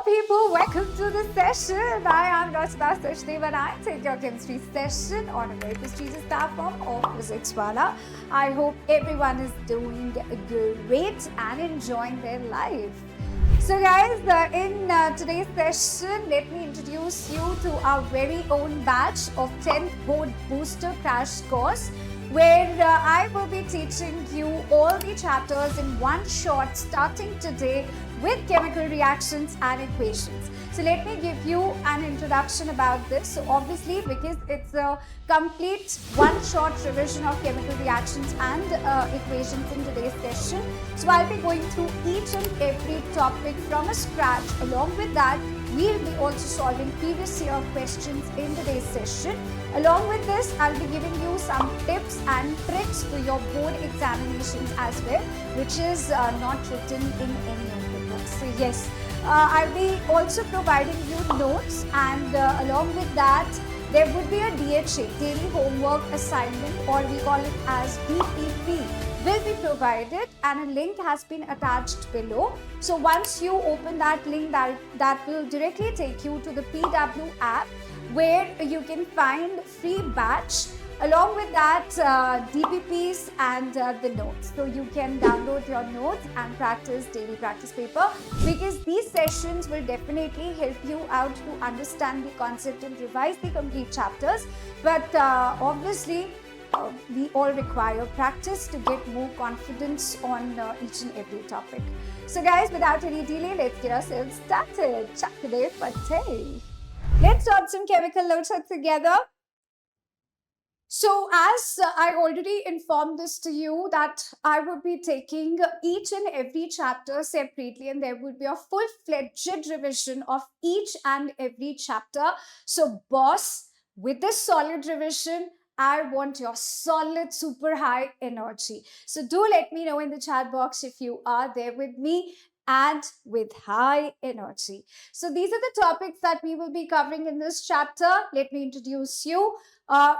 people, welcome to the session. I am Rachita Sachdev and I take your chemistry session on a very prestigious platform of PhysicsWala. I hope everyone is doing great and enjoying their life. So guys, in today's session, let me introduce you to our very own batch of 10th Board Booster Crash Course, where I will be teaching you all the chapters in one shot starting today with chemical reactions and equations. So let me give you an introduction about this. So obviously, because it's a complete one-shot revision of chemical reactions and equations in today's session. So I'll be going through each and every topic from a scratch. Along with that, we'll be also solving previous year questions in today's session. Along with this, I'll be giving you some tips and tricks for your board examinations as well, which is not written in any of the books. So yes, I'll be also providing you notes, and along with that, there would be a DHA, daily homework assignment, or we call it as DPP, will be provided, and a link has been attached below. So once you open that link, that will directly take you to the PW app, where you can find free batch. Along with that, DPPs and the notes. So you can download your notes and practice daily practice paper, because these sessions will definitely help you out to understand the concept and revise the complete chapters. But obviously, we all require practice to get more confidence on each and every topic. So guys, without any delay, let's get ourselves started. Chakde Fateh. Let's start some chemical notes together. So as I already informed this to you, that I would be taking each and every chapter separately, and there would be a full-fledged revision of each and every chapter. So boss, with this solid revision, I want your solid, super high energy. So do let me know in the chat box if you are there with me and with high energy. So these are the topics that we will be covering in this chapter. Let me introduce you.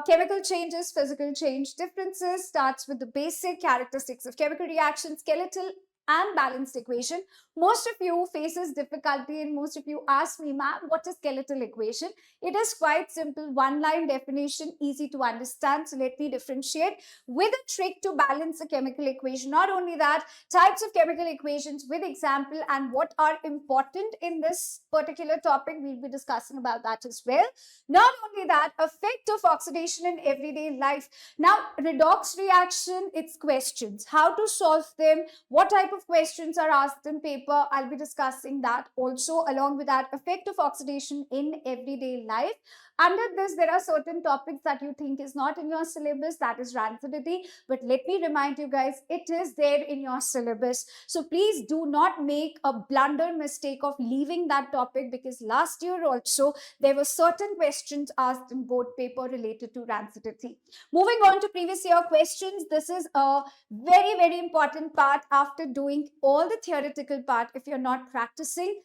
Chemical changes, physical change differences, starts with the basic characteristics of chemical reaction, skeletal and balanced equation. Most of you faces difficulty, and most of you ask me, ma'am, what is skeletal equation? It is quite simple, one-line definition, easy to understand. So let me differentiate with a trick to balance a chemical equation. Not only that, types of chemical equations with example and what are important in this particular topic, we'll be discussing about that as well. Not only that, effect of oxidation in everyday life. Now, redox reaction, it's questions, how to solve them, what type of questions are asked in paper. I'll be discussing that also. Along with that, effect of oxidation in everyday life. Under this, there are certain topics that you think is not in your syllabus, that is rancidity. But let me remind you guys, it is there in your syllabus. So please do not make a blunder mistake of leaving that topic, because last year also there were certain questions asked in board paper related to rancidity. Moving on to previous year questions, this is a very, very important part. After doing all the theoretical part, if you're not practicing,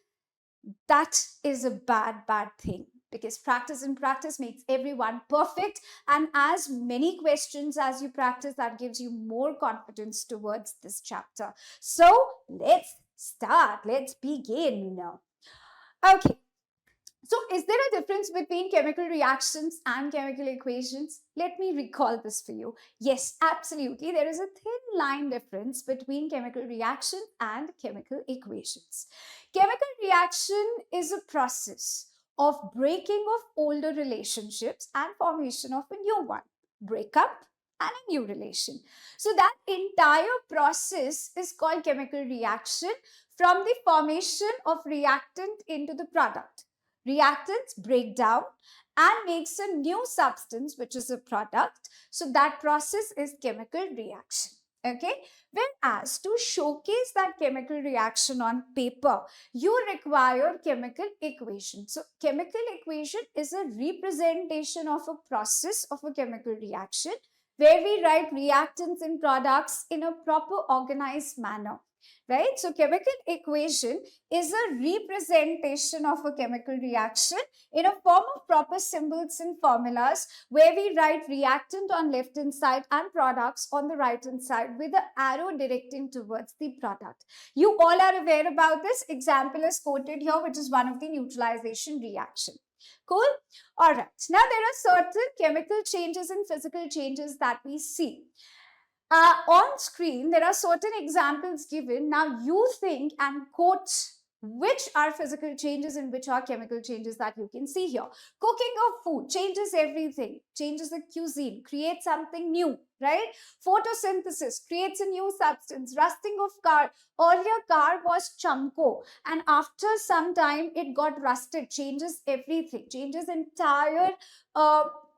that is a bad thing, because practice and practice makes everyone perfect, and as many questions as you practice, that gives you more confidence towards this chapter. So let's start, let's begin. Okay, so is there a difference between chemical reactions and chemical equations? Let me recall this for you. Yes, absolutely. There is a thin line difference between chemical reaction and chemical equations. Chemical reaction is a process of breaking of older relationships and formation of a new one. Breakup and a new relation. So that entire process is called chemical reaction, from the formation of reactant into the product. Reactants break down and makes a new substance, which is a product. So that process is chemical reaction. Okay. Whereas to showcase that chemical reaction on paper, you require chemical equation. So chemical equation is a representation of a process of a chemical reaction, where we write reactants and products in a proper organized manner. right? So chemical equation is a representation of a chemical reaction in a form of proper symbols and formulas, where we write reactant on left hand side and products on the right hand side with the arrow directing towards the product. You all are aware about this. Example is quoted here, which is one of the neutralization reaction. Cool? All right. Now, there are certain chemical changes and physical changes that we see. On screen, there are certain examples given. Now, you think and quote which are physical changes and which are chemical changes that you can see here. Cooking of food changes everything, changes the cuisine, creates something new, right? Photosynthesis creates a new substance. Rusting of car. Earlier, car was chanko, and after some time, it got rusted, changes everything, changes entire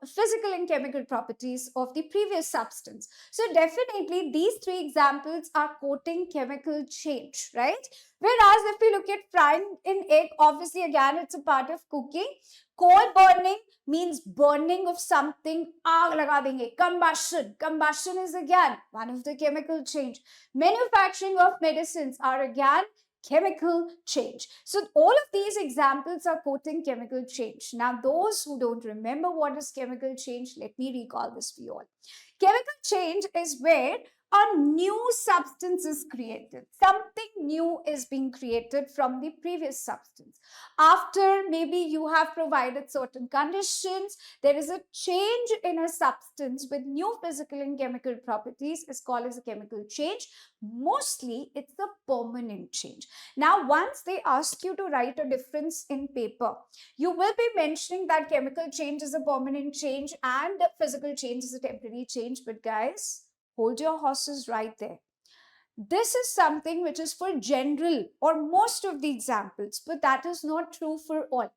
physical and chemical properties of the previous substance. So definitely these three examples are quoting chemical change, right? Whereas if we look at frying in egg, obviously again it's a part of cooking. Coal burning means burning of something, aag laga denge, combustion. Combustion is again one of the chemical change. Manufacturing of medicines are again chemical change. So all of these examples are quoting chemical change. Now, those who don't remember what is chemical change, let me recall this for you all. Chemical change is where a new substance is created. Something new is being created from the previous substance. After maybe you have provided certain conditions, there is a change in a substance with new physical and chemical properties is called as a chemical change. Mostly, it's a permanent change. Now, once they ask you to write a difference in paper, you will be mentioning that chemical change is a permanent change and physical change is a temporary change. But guys, hold your horses right there. This is something which is for general or most of the examples, but that is not true for all.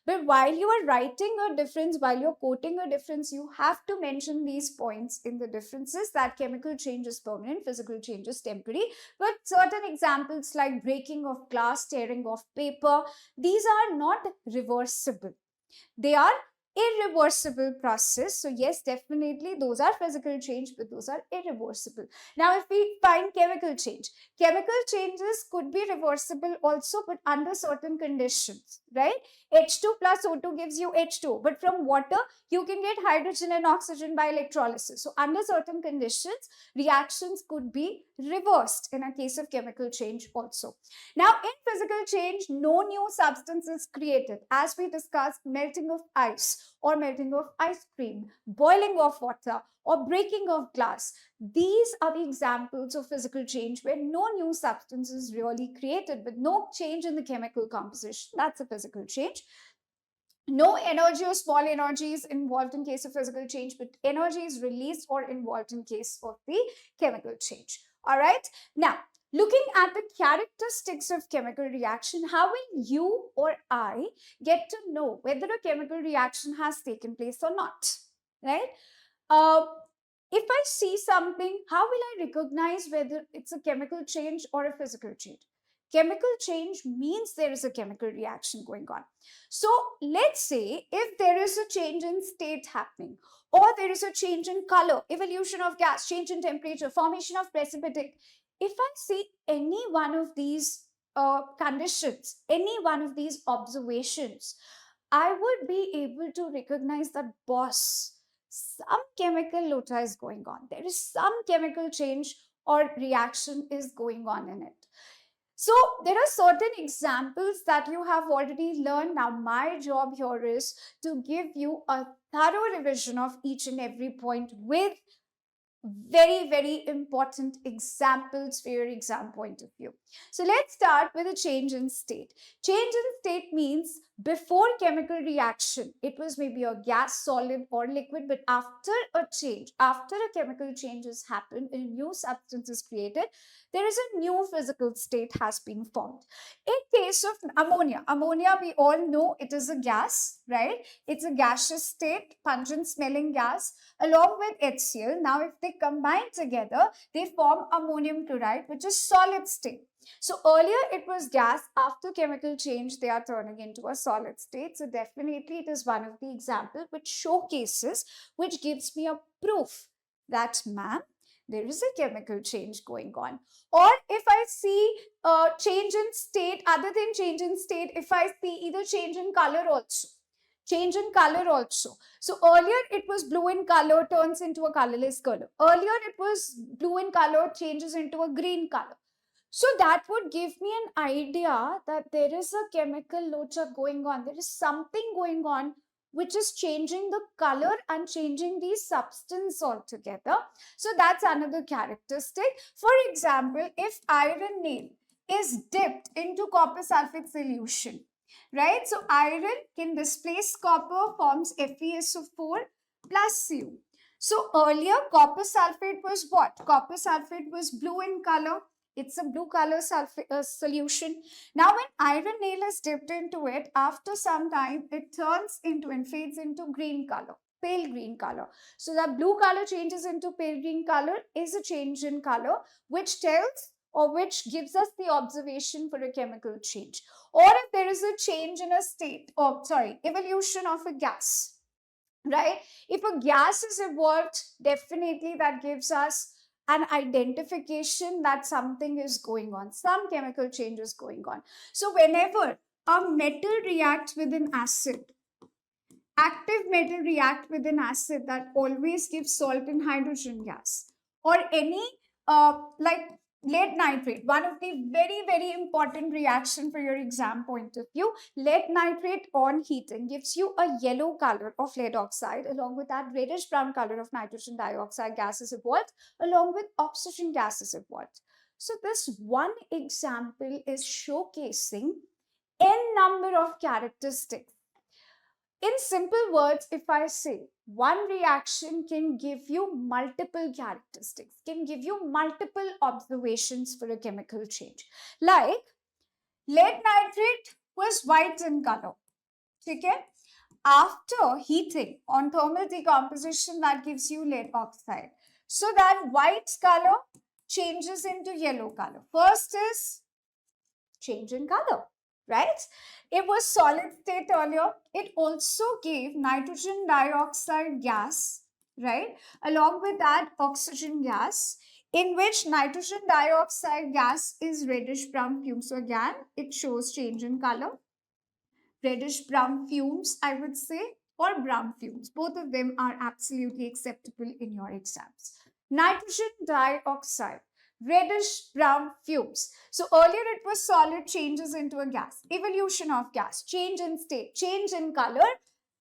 But while you are writing a difference, while you're quoting a difference, you have to mention these points in the differences, that chemical change is permanent, physical change is temporary. But certain examples like breaking of glass, tearing of paper, these are not reversible. They are irreversible process. So yes, definitely those are physical change, but those are irreversible. Now, if we find chemical changes could be reversible also, but under certain conditions, right? H2 plus O2 gives you H2, but from water, you can get hydrogen and oxygen by electrolysis. So under certain conditions, reactions could be reversed in a case of chemical change also. Now, in physical change, no new substance is created. As we discussed, melting of ice or melting of ice cream, boiling of water, or breaking of glass. These are the examples of physical change where no new substance is really created, but no change in the chemical composition. That's a physical change. No energy or small energy is involved in case of physical change, but energy is released or involved in case of the chemical change. All right. Now, looking at the characteristics of chemical reaction, how will you or I get to know whether a chemical reaction has taken place or not? Right? If I see something, how will I recognize whether it's a chemical change or a physical change? Chemical change means there is a chemical reaction going on. So let's say if there is a change in state happening, or there is a change in color, evolution of gas, change in temperature, formation of precipitate. If I see any one of these conditions, any one of these observations, I would be able to recognize that, boss, some chemical lota is going on. There is some chemical change or reaction is going on in it. So there are certain examples that you have already learned. Now, my job here is to give you a thorough revision of each and every point with very, very important examples for your exam point of view. So let's start with a change in state. Change in state means before chemical reaction, it was maybe a gas, solid or liquid, but after a change, after a chemical change has happened, a new substance is created, there is a new physical state has been formed. In case of ammonia, we all know it is a gas, right? It's a gaseous state, pungent smelling gas, along with HCl. Now, if they combine together, they form ammonium chloride, which is solid state. So earlier it was gas, after chemical change, they are turning into a solid state. So definitely it is one of the examples which showcases, which gives me a proof that, ma'am, there is a chemical change going on. Or if I see change in state, other than change in state, if I see either change in color also, change in color also. So earlier it was blue in color, turns into a colorless color. Earlier it was blue in color, changes into a green color. So that would give me an idea that there is a chemical locha going on. There is something going on which is changing the color and changing the substance altogether. So that's another characteristic. For example, if iron nail is dipped into copper sulfate solution, right? So iron can displace copper, forms FeSO4 plus Cu. So earlier copper sulfate was what? Copper sulfate was blue in color. It's a blue color solution. Now when iron nail is dipped into it, after some time it turns into and fades into green color, pale green color. So that blue color changes into pale green color is a change in color, which tells or which gives us the observation for a chemical change. Or if there is a change in a state, or sorry, evolution of a gas, right? If a gas is evolved, definitely that gives us an identification that something is going on, some chemical change is going on. So whenever a metal reacts with an acid, active metal react with an acid, that always gives salt and hydrogen gas. Or any like lead nitrate, one of the very important reaction for your exam point of view. Lead nitrate on heating gives you a yellow color of lead oxide, along with that reddish brown color of nitrogen dioxide gas is evolved, along with oxygen gas is evolved. So this one example is showcasing n number of characteristics. In simple words, if I say one reaction can give you multiple characteristics, can give you multiple observations for a chemical change. Like lead nitrate was white in color. Okay? After heating on thermal decomposition, that gives you lead oxide. So that white color changes into yellow color. First is change in color, right? It was solid state earlier. It also gave nitrogen dioxide gas, right? Along with that, oxygen gas, in which nitrogen dioxide gas is reddish brown fumes. So again, it shows change in color. Reddish brown fumes, I would say, or brown fumes. Both of them are absolutely acceptable in your exams. Nitrogen dioxide, reddish brown fumes. So earlier it was solid, changes into a gas, evolution of gas, change in state, change in color,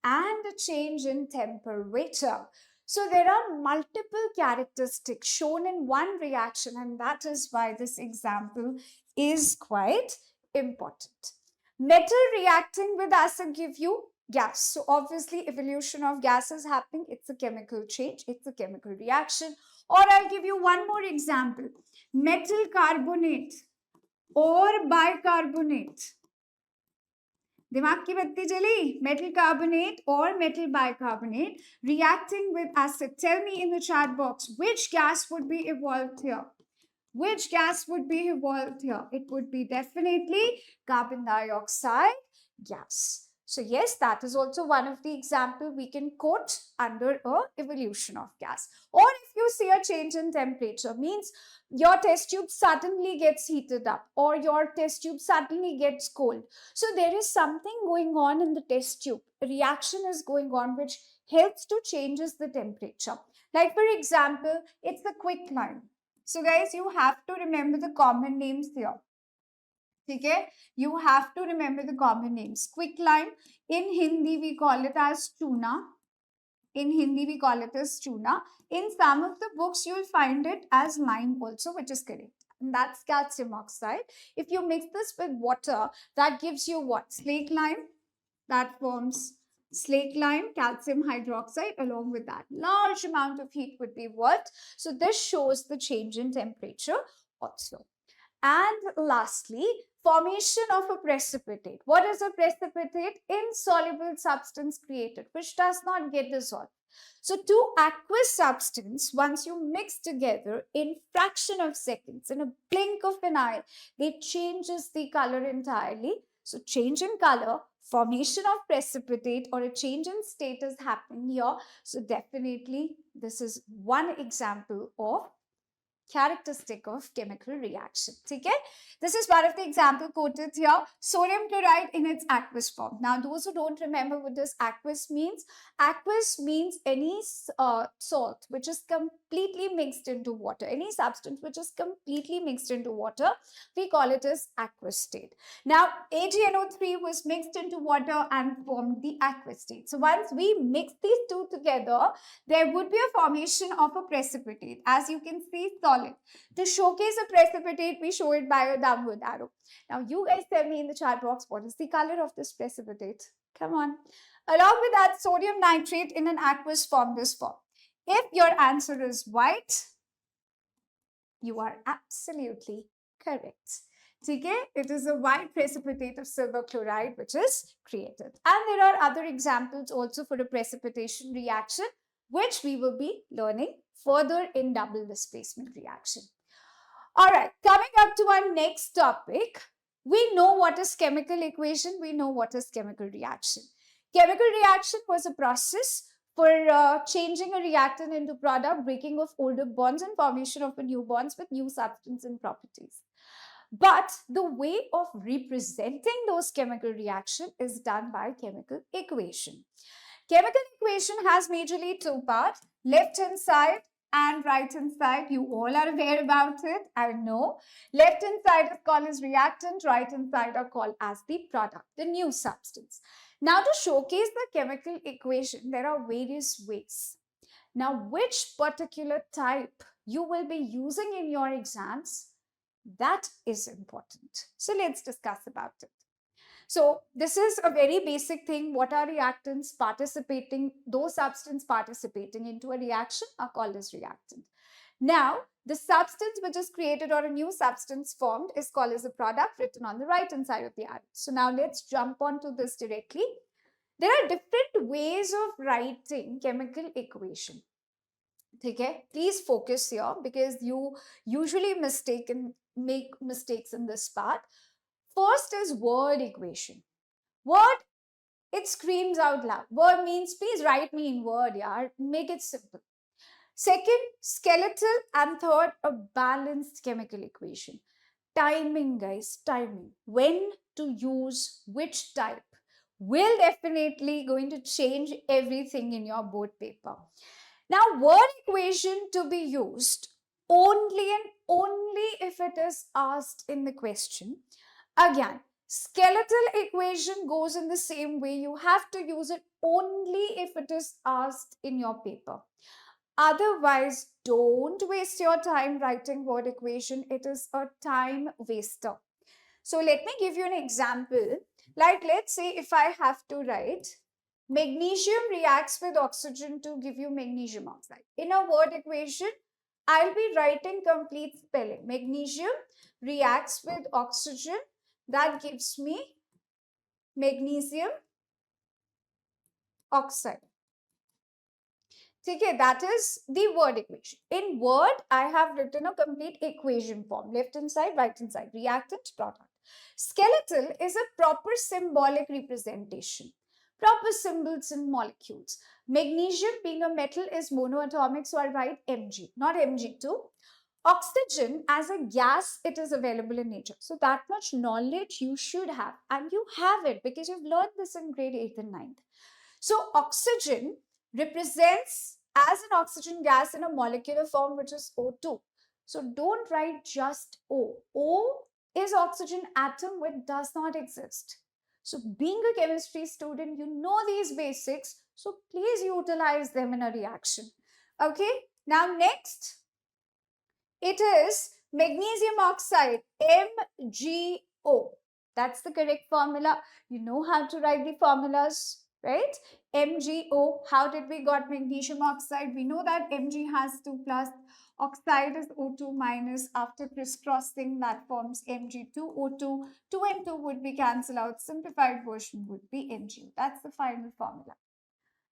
and a change in temperature. So there are multiple characteristics shown in one reaction, and that is why this example is quite important. Metal reacting with acid give you gas. So obviously evolution of gas is happening. It's a chemical change. It's a chemical reaction. Or I'll give you one more example. Metal carbonate or bicarbonate. दिमाग की बत्ती जली. Metal carbonate or metal bicarbonate reacting with acid. Tell me in the chat box which gas would be evolved here. Which gas would be evolved here? It would be definitely carbon dioxide gas. So yes, that is also one of the example we can quote under a evolution of gas. Or if you see a change in temperature, means your test tube suddenly gets heated up or your test tube suddenly gets cold. So there is something going on in the test tube. A reaction is going on which helps to changes the temperature. Like for example, it's the quicklime. So guys, you have to remember the common names here. Okay? You have to remember the common names. Quicklime, in Hindi we call it as tuna. In Hindi we call it as tuna. In some of the books you'll find it as lime also, which is correct. And that's calcium oxide. If you mix this with water, that gives you what? Slake lime. That forms slake lime, calcium hydroxide. Along with that, large amount of heat would be what? So this shows the change in temperature also. And lastly, formation of a precipitate. What is a precipitate? Insoluble substance created, which does not get dissolved. So two aqueous substance, once you mix together in fraction of seconds, in a blink of an eye, they changes the color entirely. So change in color, formation of precipitate or a change in state is happening here. So definitely this is one example of characteristic of chemical reaction. Okay? This is one of the example quoted here. Sodium chloride in its aqueous form. Now, those who don't remember what this aqueous means any salt which is completely mixed into water, any substance which is completely mixed into water, we call it as aqueous state. Now, AgNO3 was mixed into water and formed the aqueous state. So once we mix these two together, there would be a formation of a precipitate. As you can see, solid. To showcase a precipitate, we show it by a downward arrow. Now, you guys tell me in the chat box, what is the color of this precipitate? Come on. Along with that, sodium nitrate in an aqueous form this form. If your answer is white, you are absolutely correct. Okay? It is a white precipitate of silver chloride which is created. And there are other examples also for a precipitation reaction which we will be learning further in double displacement reaction. Alright, coming up to our next topic, we know what is chemical equation, we know what is chemical reaction. Chemical reaction was a process for changing a reactant into product, breaking of older bonds and formation of a new bonds with new substance and properties. But the way of representing those chemical reaction is done by chemical equation. Chemical equation has majorly two parts, left hand side and right hand side. You all are aware about it, I know. Left hand side is called as reactant, right hand side are called as the product, the new substance. Now, to showcase the chemical equation, there are various ways. Now, which particular type you will be using in your exams, that is important. So, let's discuss about it. So, this is a very basic thing. What are reactants participating? Those substances participating into a reaction are called as reactant. Now, the substance which is created or a new substance formed is called as a product, written on the right hand side of the arrow. So, now let's jump onto this directly. There are different ways of writing chemical equation. Okay? Please focus here because you usually make mistakes in this part. First is word equation. Word, it screams out loud. Word means please write me in word, yaar. Make it simple. Second, skeletal, and third, a balanced chemical equation. Timing, guys, timing. When to use which type will definitely going to change everything in your board paper. Now, word equation to be used only and only if it is asked in the question. Again, skeletal equation goes in the same way. You have to use it only if it is asked in your paper. Otherwise, don't waste your time writing word equation. It is a time waster. So let me give you an example. Like, let's say if I have to write magnesium reacts with oxygen to give you magnesium oxide. In a word equation, I'll be writing complete spelling. Magnesium reacts with oxygen. That gives me magnesium oxide. Okay, that is the word equation. In word, I have written a complete equation form. Left hand side, right hand side, reactant, product. Skeletal is a proper symbolic representation. Proper symbols in molecules. Magnesium being a metal is monoatomic, so I'll write Mg, not Mg2. Oxygen as a gas, it is available in nature. So that much knowledge you should have, and you have it because you've learned this in grade 8th and 9th. So oxygen represents as an oxygen gas in a molecular form, which is O2. So don't write just O. O is oxygen atom which does not exist. So being a chemistry student, you know these basics. So please utilize them in a reaction. Okay. Now next, it is magnesium oxide, MgO. That's the correct formula. You know how to write the formulas, right? MgO. How did we got magnesium oxide? We know that Mg has 2 plus, oxide is O2 minus. After crisscrossing, that forms Mg2O2. 2 and 2 would be cancelled out. Simplified version would be Mg. That's the final formula.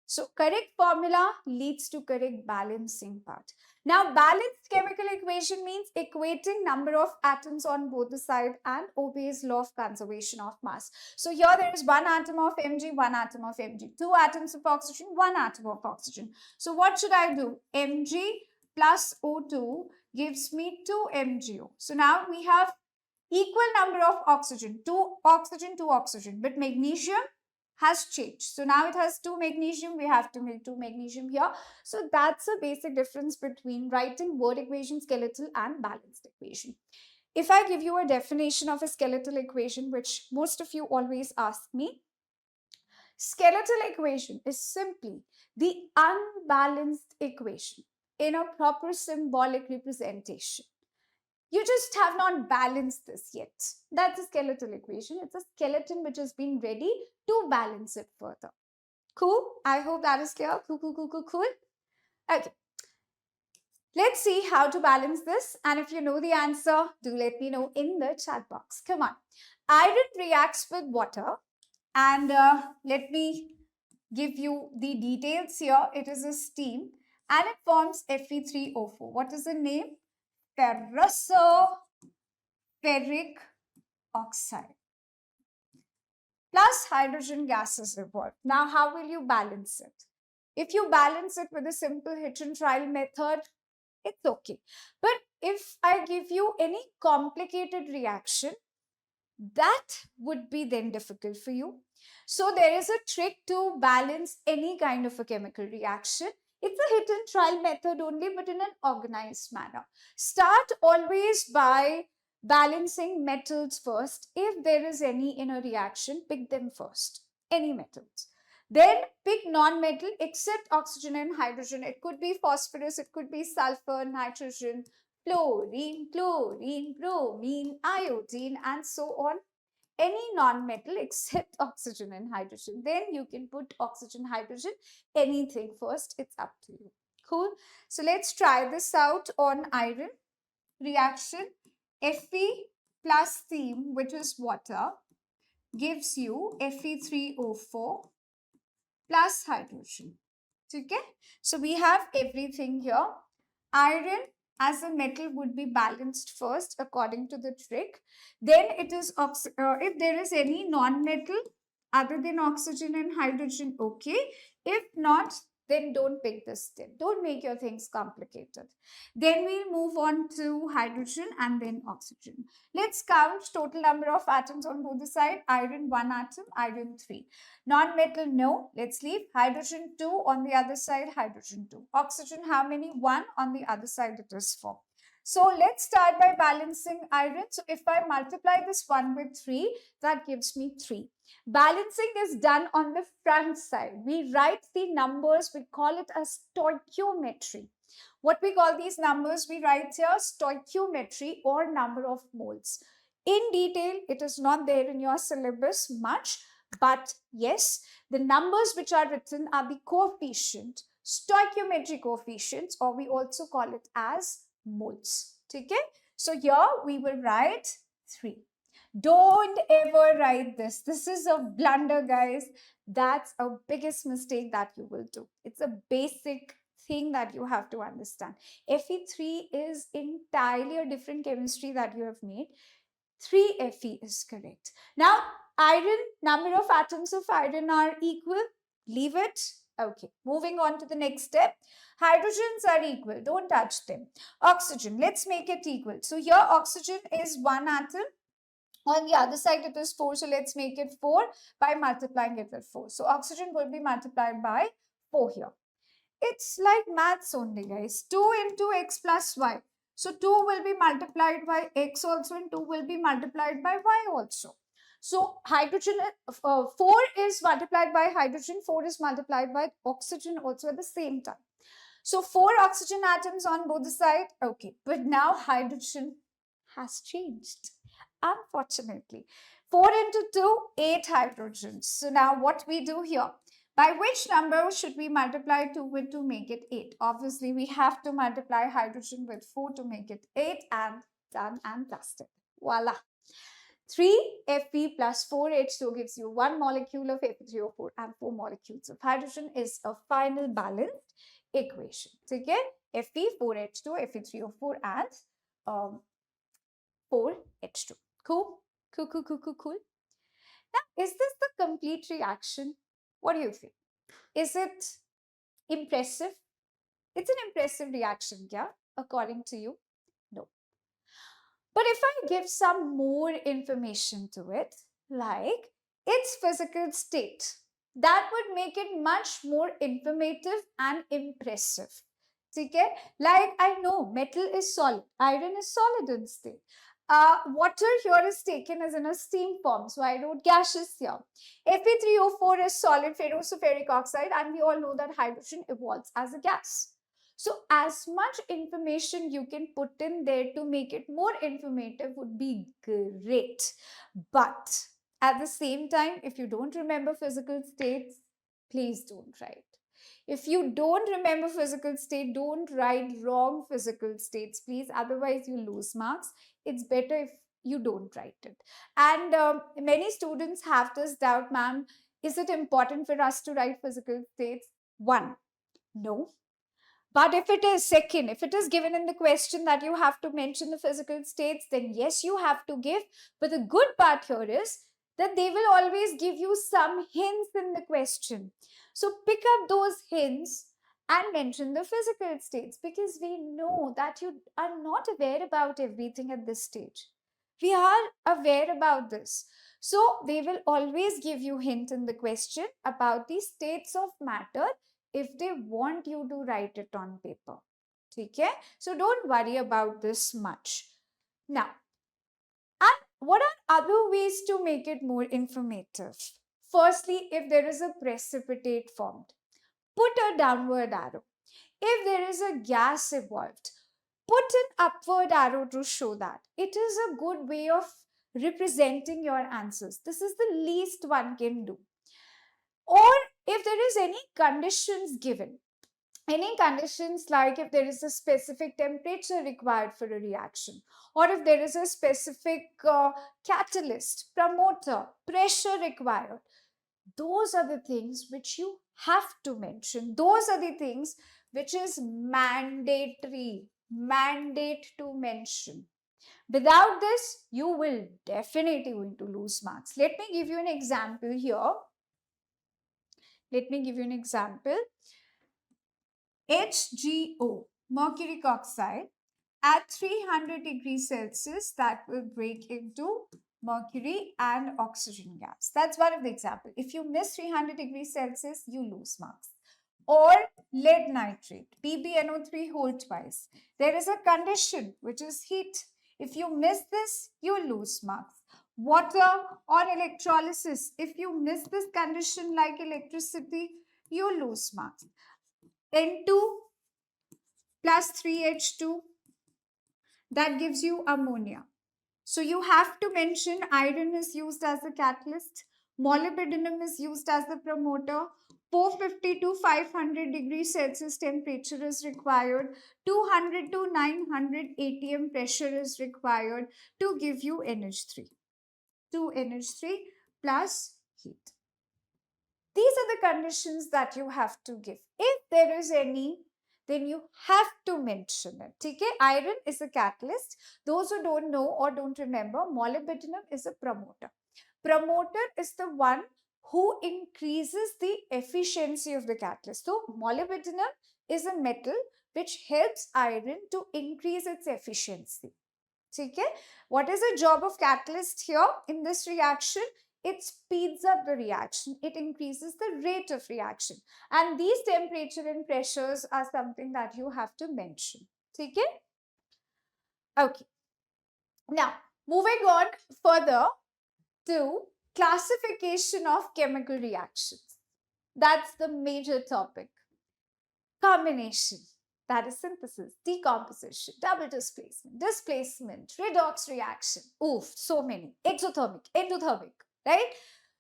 So correct formula leads to correct balancing part. Now, balanced chemical equation means equating number of atoms on both the side and obeys law of conservation of mass. So here there is 1 atom of Mg, 1 atom of Mg, 2 atoms of oxygen, 1 atom of oxygen. So what should I do? Mg plus O2 gives me 2 MgO. So now we have equal number of oxygen, 2 oxygen, 2 oxygen, but magnesium has changed. So now it has 2 magnesium, we have to make 2 magnesium here. So that's a basic difference between writing word equation, skeletal and balanced equation. If I give you a definition of a skeletal equation, which most of you always ask me, skeletal equation is simply the unbalanced equation in a proper symbolic representation. You just have not balanced this yet. That's a skeletal equation. It's a skeleton which has been ready to balance it further. Cool? I hope that is clear. Cool. Okay. Let's see how to balance this. And if you know the answer, do let me know in the chat box. Come on. Iron reacts with water. And let me give you the details here. It is a steam and it forms Fe3O4. What is the name? Ferric oxide. Plus hydrogen gas is involved. Now, how will you balance it? If you balance it with a simple hit and trial method, it's okay. But if I give you any complicated reaction, that would be then difficult for you. So there is a trick to balance any kind of a chemical reaction. It's a hit and trial method only, but in an organized manner. Start always by balancing metals first. If there is any in a reaction, pick them first, any metals. Then pick non-metal except oxygen and hydrogen. It could be phosphorus, it could be sulfur, nitrogen, fluorine, chlorine, bromine, iodine, and so on. Any non-metal except oxygen and hydrogen. Then you can put oxygen, hydrogen, anything first. It's up to you. Cool. So let's try this out on iron. Reaction Fe plus steam, which is water, gives you Fe3O4 plus hydrogen. Okay. So we have everything here. Iron as a metal would be balanced first according to the trick. Then it is if there is any non-metal other than oxygen and hydrogen, okay. If not, then don't pick this step. Don't make your things complicated. Then we'll move on to hydrogen and then oxygen. Let's count total number of atoms on both the side. Iron 1 atom, iron 3. Non-metal, no. Let's leave. Hydrogen 2 on the other side, hydrogen 2. Oxygen, how many? 1 on the other side, it is 4. So let's start by balancing iron. So if I multiply this 1 with 3, that gives me 3. Balancing is done on the front side. We write the numbers, we call it as stoichiometry. What we call these numbers, we write here stoichiometry or number of moles. In detail, it is not there in your syllabus much, but yes, the numbers which are written are the coefficient, stoichiometry coefficients, or we also call it as moles. Okay? So here we will write 3. Don't ever write this. This is a blunder, guys. That's a biggest mistake that you will do. It's a basic thing that you have to understand. Fe3 is entirely a different chemistry that you have made. 3Fe is correct. Now, iron, number of atoms of iron are equal. Leave it. Okay, moving on to the next step. Hydrogens are equal. Don't touch them. Oxygen, let's make it equal. So here oxygen is 1 atom. On the other side, it is 4. So let's make it 4 by multiplying it with 4. So oxygen will be multiplied by 4 here. It's like maths only, guys. 2 into x plus y. So 2 will be multiplied by x also and 2 will be multiplied by y also. So hydrogen, 4 is multiplied by hydrogen, 4 is multiplied by oxygen also at the same time. So 4 oxygen atoms on both the sides. Okay, but now hydrogen has changed. Unfortunately, 4 into 2, 8 hydrogens. So now what we do here? By which number should we multiply 2 with to make it 8? Obviously, we have to multiply hydrogen with 4 to make it 8 and done and dusted. Voila. 3Fe plus 4H2 gives you 1 molecule of Fe3O4 and 4 molecules of hydrogen is a final balanced equation. Okay? Fe, 4H2, Fe3O4 and 4H2. Cool? Cool. Now, is this the complete reaction? What do you think? Is it impressive? It's an impressive reaction, yeah, according to you? No. But if I give some more information to it, like its physical state, that would make it much more informative and impressive. Okay? Like I know metal is solid, iron is solid in state. Water here is taken as in a steam form, so I wrote gaseous here. Fe3O4 is solid ferrosulfuric oxide, and we all know that hydrogen evolves as a gas. So as much information you can put in there to make it more informative would be great. But at the same time, if you don't remember physical states, please don't write. If you don't remember physical state, don't write wrong physical states, please. Otherwise, you lose marks. It's better if you don't write it. And many students have this doubt, ma'am, is it important for us to write physical states? One, no. But if it is second, if it is given in the question that you have to mention the physical states, then yes, you have to give. But the good part here is that they will always give you some hints in the question. So pick up those hints and mention the physical states, because we know that you are not aware about everything at this stage. We are aware about this. So they will always give you hint in the question about the states of matter if they want you to write it on paper. Okay? So don't worry about this much. Now, and what are other ways to make it more informative? Firstly, if there is a precipitate formed, put a downward arrow. If there is a gas evolved, put an upward arrow to show that. It is a good way of representing your answers. This is the least one can do. Or if there is any conditions given, any conditions like if there is a specific temperature required for a reaction, or if there is a specific catalyst, promoter, pressure required, those are the things which you have to mention. Those are the things which is mandatory, mandate to mention. Without this, you will definitely going to lose marks. Let me give you an example here. Let me give you an example. HgO, mercury oxide, at 300 degrees Celsius, that will break into mercury and oxygen gas. That's one of the examples. If you miss 300 degrees Celsius, you lose marks. Or lead nitrate, PbNO3 whole twice. There is a condition which is heat. If you miss this, you lose marks. Water or electrolysis, if you miss this condition like electricity, you lose marks. N2 plus 3H2, that gives you ammonia. So you have to mention iron is used as a catalyst, molybdenum is used as the promoter, 450 to 500 degrees Celsius temperature is required, 200 to 900 atm pressure is required to give you NH3. 2 NH3 plus heat. These are the conditions that you have to give. If there is any, then you have to mention it. Okay? Iron is a catalyst. Those who don't know or don't remember, molybdenum is a promoter. Promoter is the one who increases the efficiency of the catalyst. So, molybdenum is a metal which helps iron to increase its efficiency. Okay? What is the job of catalyst here in this reaction? It speeds up the reaction. It increases the rate of reaction. And these temperature and pressures are something that you have to mention. Okay? Okay. Now, moving on further to classification of chemical reactions. That's the major topic. Combination, that is synthesis, decomposition, double displacement, redox reaction. Oof, so many. Exothermic, endothermic, right?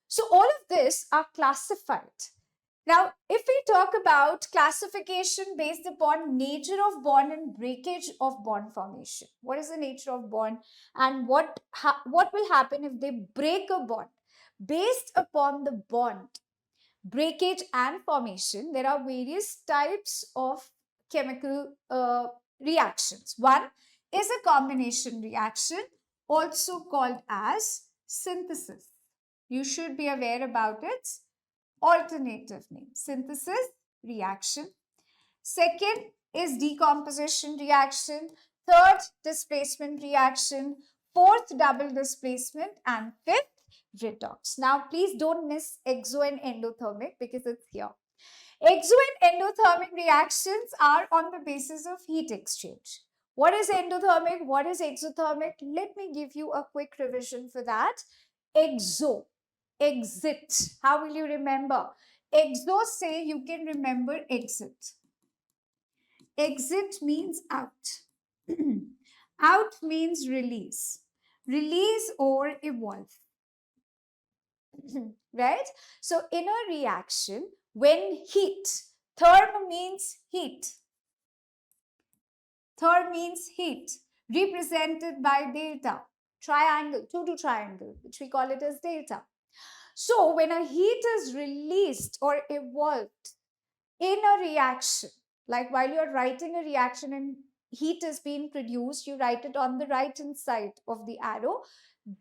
So all of this are classified. Now, if we talk about classification based upon nature of bond and breakage of bond formation, what is the nature of bond and what will happen if they break a bond? Based upon the bond, breakage and formation, there are various types of chemical reactions. One is a combination reaction, also called as synthesis. You should be aware about its alternative name. Synthesis reaction. Second is decomposition reaction, third displacement reaction, fourth double displacement, and fifth redox. Now please don't miss exo and endothermic because it's here. Exo and endothermic reactions are on the basis of heat exchange. What is endothermic? What is exothermic? Let me give you a quick revision for that. Exo, exit. How will you remember? Exo, say you can remember exit. Exit means out. Out means release. Release or evolve. Right? So in a reaction, when heat, therm means heat. Therm means heat, represented by delta, triangle, 2 to triangle, which we call it as delta. So when a heat is released or evolved in a reaction, like while you're writing a reaction and heat is being produced, you write it on the right hand side of the arrow.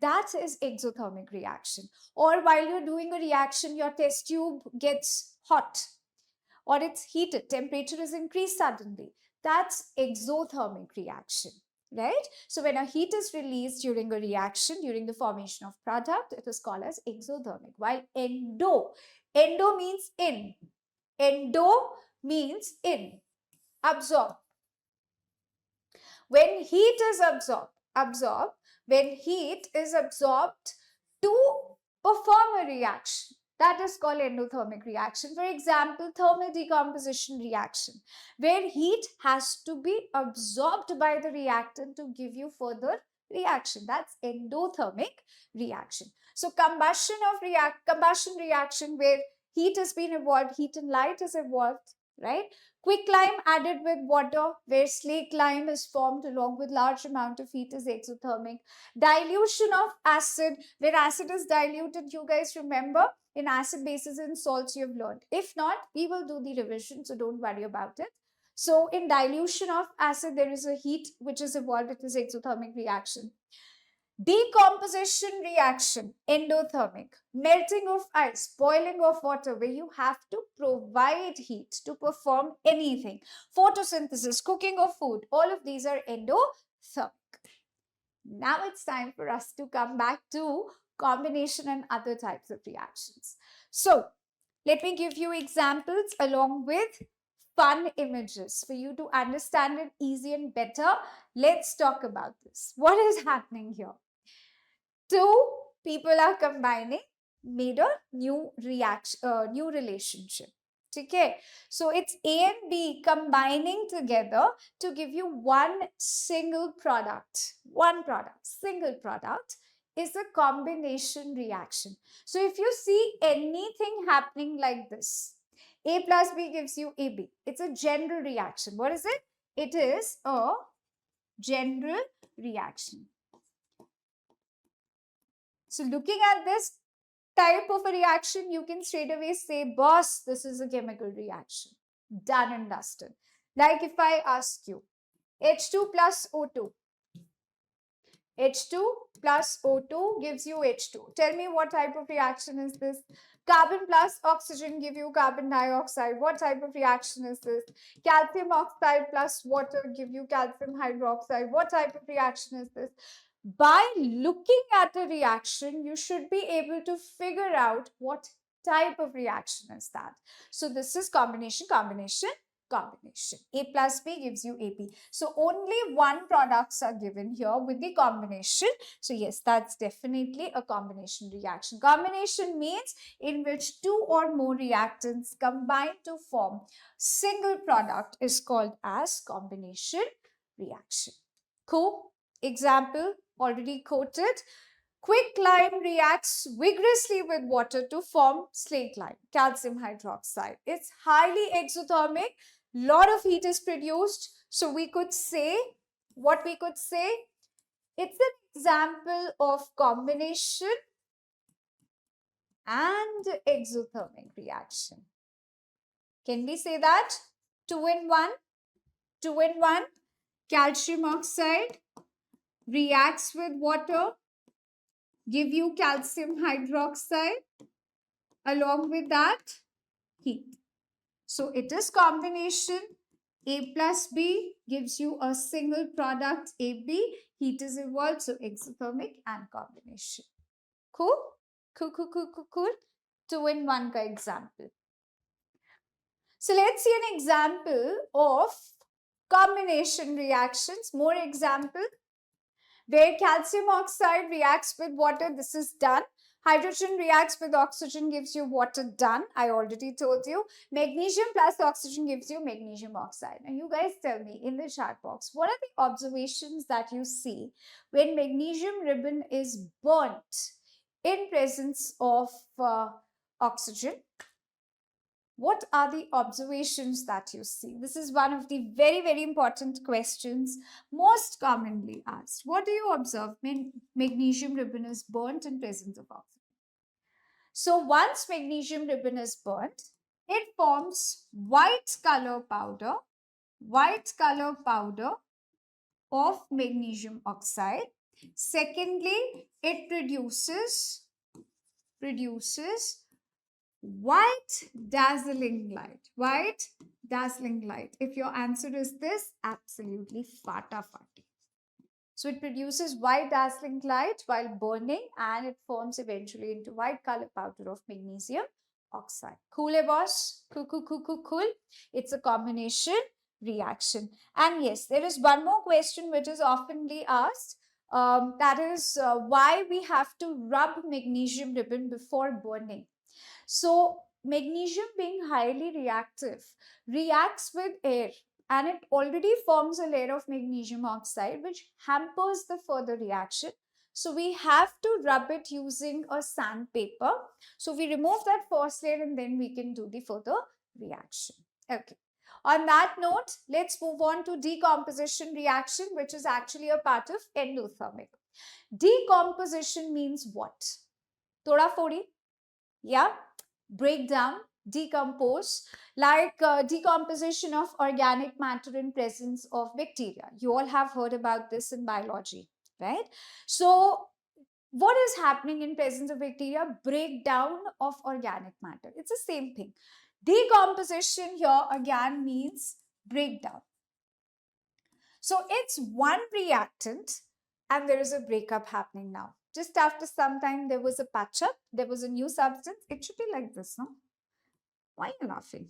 That is exothermic reaction. Or while you're doing a reaction, your test tube gets hot or it's heated, temperature is increased suddenly. That's exothermic reaction, right? So when a heat is released during a reaction, during the formation of product, it is called as exothermic. While endo means in. Endo means in, absorb. When heat is absorbed, when heat is absorbed to perform a reaction, that is called endothermic reaction. For example, thermal decomposition reaction, where heat has to be absorbed by the reactant to give you further reaction. That's endothermic reaction. So combustion reaction where heat has been evolved, heat and light is evolved, right? Quicklime added with water, where slake lime is formed along with large amount of heat, is exothermic. Dilution of acid, where acid is diluted. You guys remember in acid, bases, and salts you have learned. If not, we will do the revision, so don't worry about it. So in dilution of acid, there is a heat which is evolved. It is exothermic reaction. Decomposition reaction, endothermic. Melting of ice, boiling of water, where you have to provide heat to perform anything. Photosynthesis, cooking of food, all of these are endothermic. Now it's time for us to come back to combination and other types of reactions. So let me give you examples along with fun images for you to understand it easy and better. Let's talk about this. What is happening here? Two people are combining, made a new reaction, new relationship. Okay, so it's A and B combining together to give you one single product. One product, single product is a combination reaction. So if you see anything happening like this, A plus B gives you AB. It's a general reaction. What is it? It is a general reaction. So looking at this type of a reaction, you can straight away say, boss, this is a chemical reaction. Done and dusted. Like if I ask you, H2 plus O2. H2 plus O2 gives you H2. Tell me what type of reaction is this? Carbon plus oxygen give you carbon dioxide. What type of reaction is this? Calcium oxide plus water give you calcium hydroxide. What type of reaction is this? By looking at a reaction, you should be able to figure out what type of reaction is that. So this is combination. A plus B gives you AB. So only one products are given here with the combination. So yes, that's definitely a combination reaction. Combination means in which two or more reactants combine to form single product is called as combination reaction. Cool. Example already quoted. Quicklime reacts vigorously with water to form slake lime, calcium hydroxide. It's highly exothermic. Lot of heat is produced. So we could say, what we could say, it's an example of combination and exothermic reaction. Can we say that? 2 in 1. 2 in 1. Calcium oxide reacts with water, give you calcium hydroxide, along with that heat. So it is combination A plus B gives you a single product AB. Heat is involved, so exothermic and combination. Cool? Cool, cool, cool, cool, cool. 2-in-1 ka example. So let's see an example of combination reactions. More example where calcium oxide reacts with water. This is done. Hydrogen reacts with oxygen, gives you water, done. I already told you. Magnesium plus oxygen gives you magnesium oxide. And you guys tell me in the chat box, what are the observations that you see when magnesium ribbon is burnt in presence of oxygen? What are the observations that you see? This is one of the very, very important questions most commonly asked. What do you observe when magnesium ribbon is burnt in presence of oxygen? So once magnesium ribbon is burnt, it forms white color powder of magnesium oxide. Secondly, it produces white dazzling light. If your answer is this, absolutely fata fati. So it produces white dazzling light while burning, and it forms eventually into white color powder of magnesium oxide. Cool, boss? Cool. It's a combination reaction. And yes, there is one more question which is oftenly asked. That is why we have to rub magnesium ribbon before burning. So magnesium, being highly reactive, reacts with air, and it already forms a layer of magnesium oxide which hampers the further reaction. So we have to rub it using a sandpaper. So we remove that first layer and then we can do the further reaction. Okay. On that note, let's move on to decomposition reaction, which is actually a part of endothermic. Decomposition means what? Thoda fodi? Yeah, break down, decompose, like decomposition of organic matter in presence of bacteria. You all have heard about this in biology, right? So what is happening in presence of bacteria? Breakdown of organic matter. It's the same thing. Decomposition here again means breakdown. So it's one reactant and there is a breakup happening now. Just after some time, there was a patch up, there was a new substance. It should be like this, no? Why are you laughing?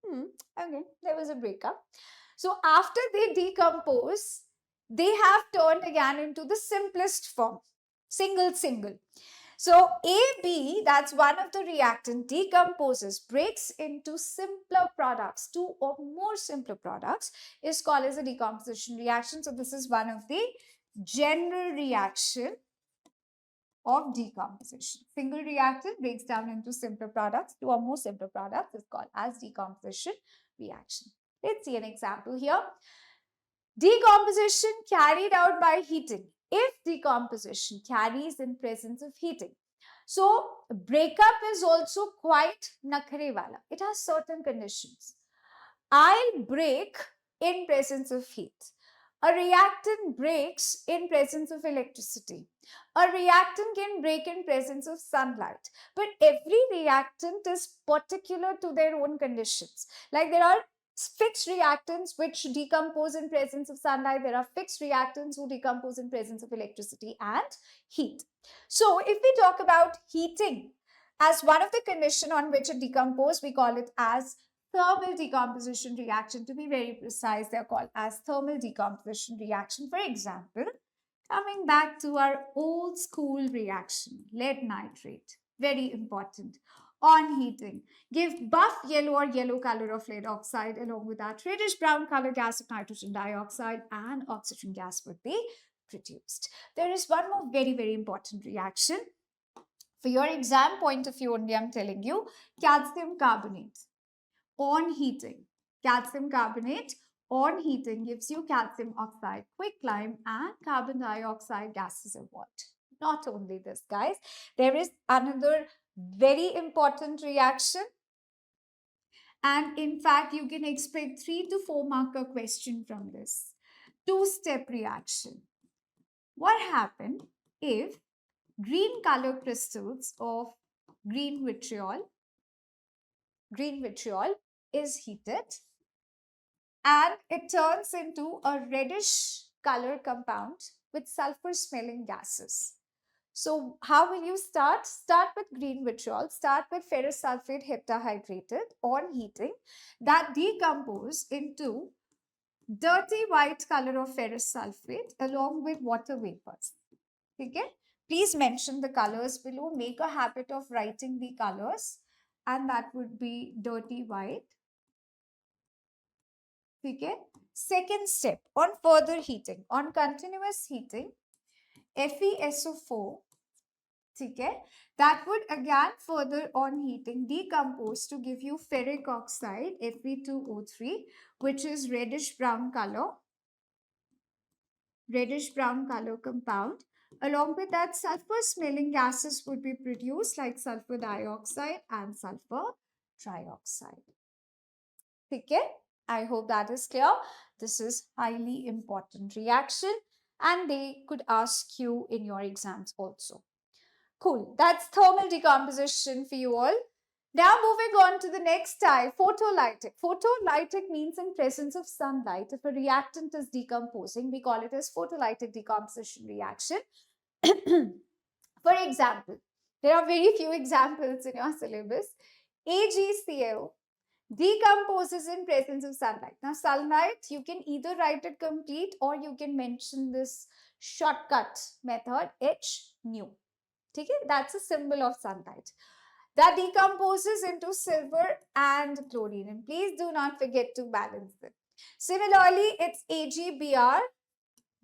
Okay, there was a breakup. So after they decompose, they have turned again into the simplest form, single. So AB, that's one of the reactant, decomposes, breaks into simpler products, two or more simpler products, is called as a decomposition reaction. So this is one of the general reaction of decomposition. Single reactant breaks down into simpler products, two or more simpler products is called as decomposition reaction. Let's see an example here. Decomposition carried out by heating. If decomposition carries in presence of heating. So breakup is also quite nakhre wala. It has certain conditions. I'll break in presence of heat. A reactant breaks in presence of electricity. A reactant can break in presence of sunlight. But every reactant is particular to their own conditions. Like there are fixed reactants which decompose in presence of sunlight. There are fixed reactants who decompose in presence of electricity and heat. So if we talk about heating as one of the conditions on which it decomposes, we call it as thermal decomposition reaction. To be very precise, they are called as thermal decomposition reaction. For example, coming back to our old school reaction, lead nitrate, very important. On heating, give buff yellow or yellow color of lead oxide along with that reddish brown color gas of nitrogen dioxide and oxygen gas would be produced. There is one more very, very important reaction. For your exam point of view only, I'm telling you, calcium carbonate on heating. Calcium carbonate on heating gives you calcium oxide, quicklime, and carbon dioxide gases evolved. Not only this, guys, there is another very important reaction. And in fact, you can expect 3 to 4 marker question from this. Two-step reaction. What happened if green color crystals of green vitriol is heated and it turns into a reddish color compound with sulfur smelling gases. So how will you start? Start with green vitriol, start with ferrous sulfate heptahydrated on heating, that decompose into dirty white color of ferrous sulfate along with water vapors. Okay? Please mention the colors below. Make a habit of writing the colors, and that would be dirty white. Okay? Second step, on further heating, on continuous heating, FeSO4, okay, that would again further on heating decompose to give you ferric oxide, Fe2O3, which is reddish brown color compound. Along with that, sulfur smelling gases would be produced like sulfur dioxide and sulfur trioxide. Okay, I hope that is clear. This is highly important reaction and they could ask you in your exams also. Cool, that's thermal decomposition for you all. Now moving on to the next type, photolytic. Photolytic means in presence of sunlight. If a reactant is decomposing, we call it as photolytic decomposition reaction. For example, there are very few examples in your syllabus. AgCl decomposes in presence of sunlight. Now, sunlight, you can either write it complete or you can mention this shortcut method, H nu. Okay? That's a symbol of sunlight. That decomposes into silver and chlorine. And please do not forget to balance them. Similarly, it's AgBr,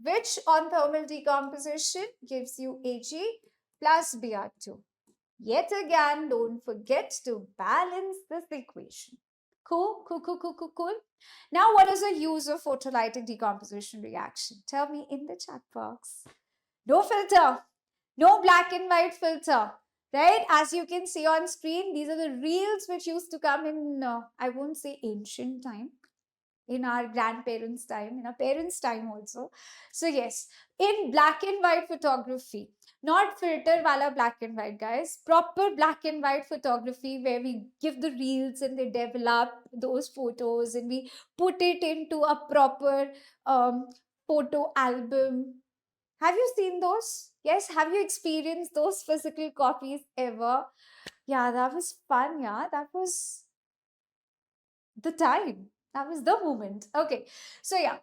which on thermal decomposition gives you Ag plus Br2. Yet again, don't forget to balance this equation. Cool. Now, what is the use of photolytic decomposition reaction? Tell me in the chat box. No filter, no black and white filter, right? As you can see on screen, these are the reels which used to come in, I won't say ancient time, in our grandparents' time, in our parents' time also. So yes, in black and white photography, not filter wala black and white, guys, proper black and white photography where we give the reels and they develop those photos and we put it into a proper photo album. Have you seen those? Yes, have you experienced those physical copies ever? Yeah, that was fun. Yeah, that was the time. That was the moment. Okay, so yeah,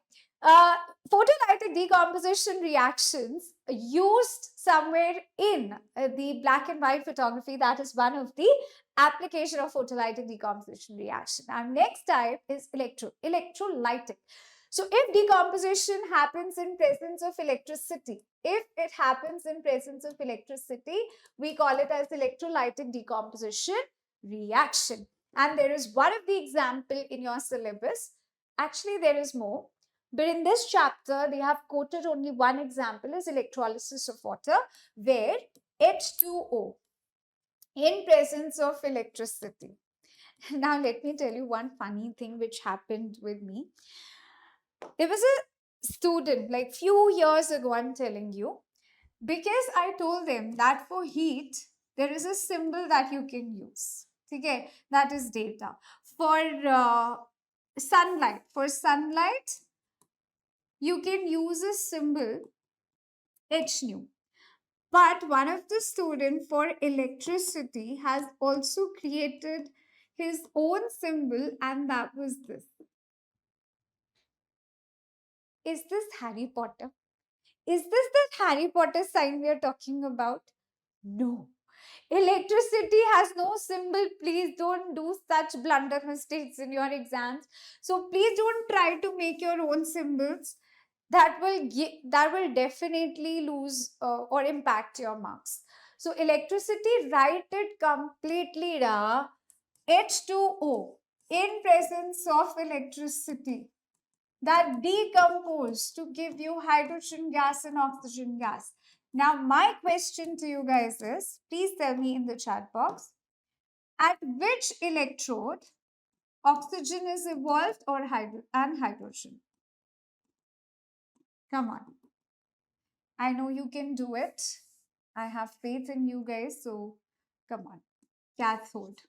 photolytic decomposition reactions used somewhere in the black and white photography. That is one of the application of photolytic decomposition reaction. Our next type is electrolytic. So if decomposition happens in presence of electricity, we call it as electrolytic decomposition reaction. And there is one of the example in your syllabus. Actually, there is more. But in this chapter, they have quoted only one example is electrolysis of water, where H2O in presence of electricity. Now, let me tell you one funny thing which happened with me. There was a student like few years ago, I'm telling you, because I told them that for heat, there is a symbol that you can use. Okay, that is data. For sunlight, you can use a symbol H nu. But one of the students for electricity has also created his own symbol, and that was this. Is this Harry Potter? Is this the Harry Potter sign we are talking about? No. Electricity has no symbol. Please don't do such blunder mistakes in your exams. So please don't try to make your own symbols. That will definitely lose or impact your marks. So electricity, write it completely da. H2O in presence of electricity that decompose to give you hydrogen gas and oxygen gas. Now, my question to you guys is, please tell me in the chat box, at which electrode oxygen is evolved or hydrogen? Come on. I know you can do it. I have faith in you guys, so come on. Cathode.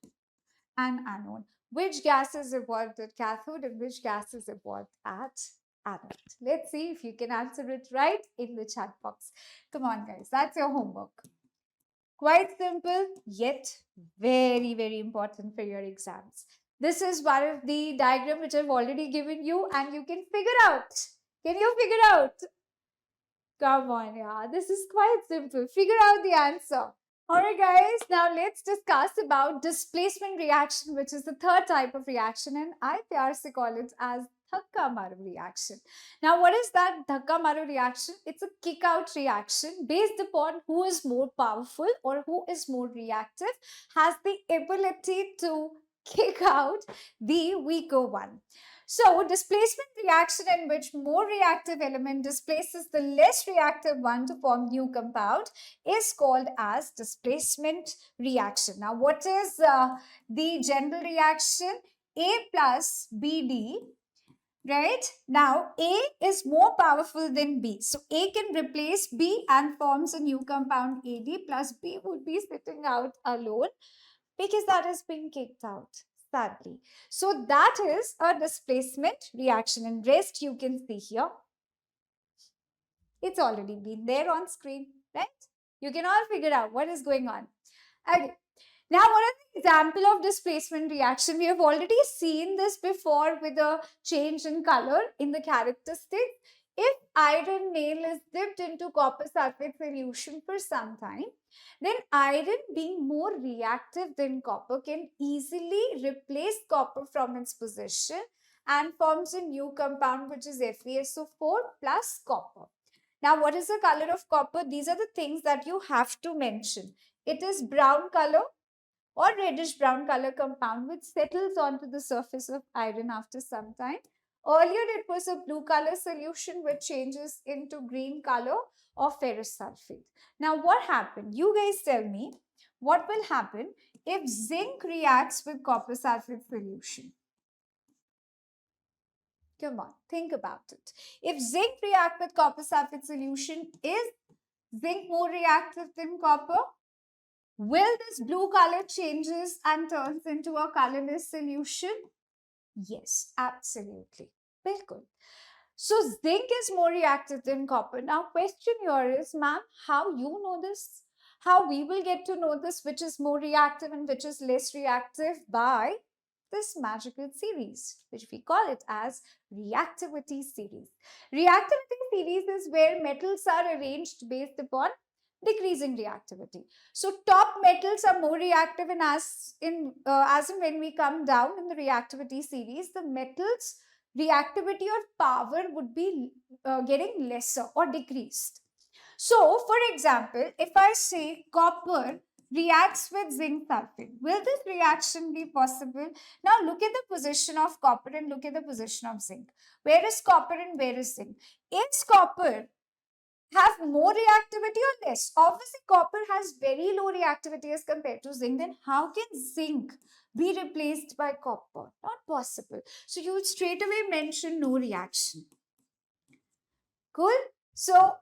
and anode. Which gas is evolved at cathode and which gas is evolved at anode? Let's see if you can answer it right in the chat box. Come on, guys, that's your homework. Quite simple, yet very, very important for your exams. This is one of the diagram which I've already given you, and you can figure out. Can you figure out? Come on, yeah. This is quite simple. Figure out the answer. Alright guys, now let's discuss about displacement reaction, which is the third type of reaction, and I pyar se call it as Dhakka Maru reaction. Now what is that Dhakka Maru reaction? It's a kick out reaction based upon who is more powerful or who is more reactive, has the ability to kick out the weaker one. So, displacement reaction in which more reactive element displaces the less reactive one to form new compound is called as displacement reaction. Now, what is the general reaction? A plus BD, right? Now, A is more powerful than B. So, A can replace B and forms a new compound AD plus B would be sitting out alone because that has been kicked out, sadly. So, that is a displacement reaction, and rest you can see here. It's already been there on screen, right? You can all figure out what is going on. Okay. Now, what are the example of displacement reaction? We have already seen this before with a change in color in the characteristic. If iron nail is dipped into copper sulfate solution for some time, then iron, being more reactive than copper, can easily replace copper from its position and forms a new compound, which is FeSO4 plus copper. Now, what is the color of copper? These are the things that you have to mention. It is brown color or reddish brown color compound which settles onto the surface of iron after some time. Earlier, it was a blue color solution which changes into green color of ferrous sulfate. Now, what happened? You guys tell me what will happen if zinc reacts with copper sulfate solution. Come on, think about it. If zinc reacts with copper sulfate solution, is zinc more reactive than copper? Will this blue color changes and turns into a colorless solution? Yes, absolutely. Bilkul. So zinc is more reactive than copper. Now question here is, ma'am, how you know this? How we will get to know this, which is more reactive and which is less reactive? By this magical series, which we call it as reactivity series. Reactivity series is where metals are arranged based upon decreasing reactivity. So top metals are more reactive, and as in when we come down in the reactivity series, the metals reactivity or power would be getting lesser or decreased. So, for example, if I say copper reacts with zinc sulfate, will this reaction be possible? Now, look at the position of copper and look at the position of zinc. Where is copper and where is zinc? Is copper have more reactivity or less? Obviously, copper has very low reactivity as compared to zinc. Then how can zinc be replaced by copper? Not possible. So you would straight away mention no reaction. Cool? So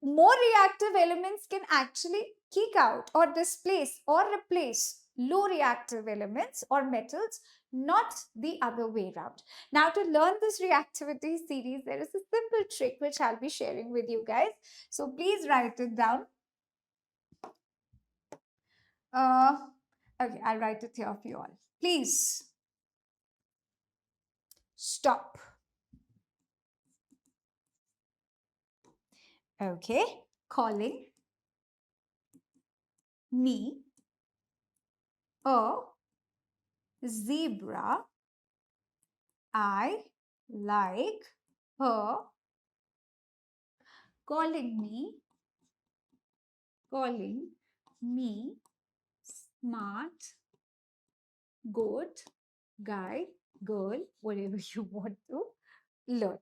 more reactive elements can actually kick out or displace or replace low reactive elements or metals, not the other way around. Now, to learn this reactivity series, there is a simple trick which I'll be sharing with you guys. So please write it down. Okay, I'll write it here for you all. Please stop. Okay, calling me a zebra. I like her. Calling me smart, goat, guy, girl, whatever you want to learn.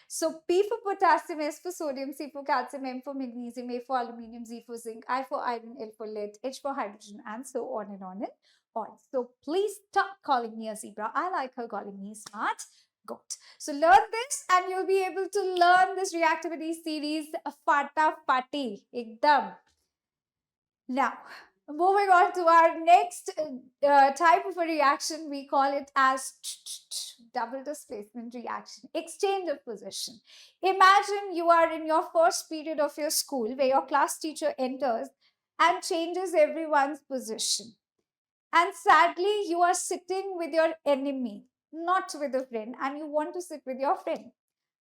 So P for potassium, S for sodium, C for calcium, M for magnesium, A for aluminium, Z for zinc, I for iron, L for lead, H for hydrogen, and so on and on and on. So please stop calling me a zebra. I like her calling me smart goat. So learn this and you'll be able to learn this reactivity series fata fati, ekdam. Now, Moving on to our next type of a reaction, we call it as double displacement reaction, exchange of position. Imagine you are in your first period of your school where your class teacher enters and changes everyone's position. And sadly, you are sitting with your enemy, not with a friend, and you want to sit with your friend.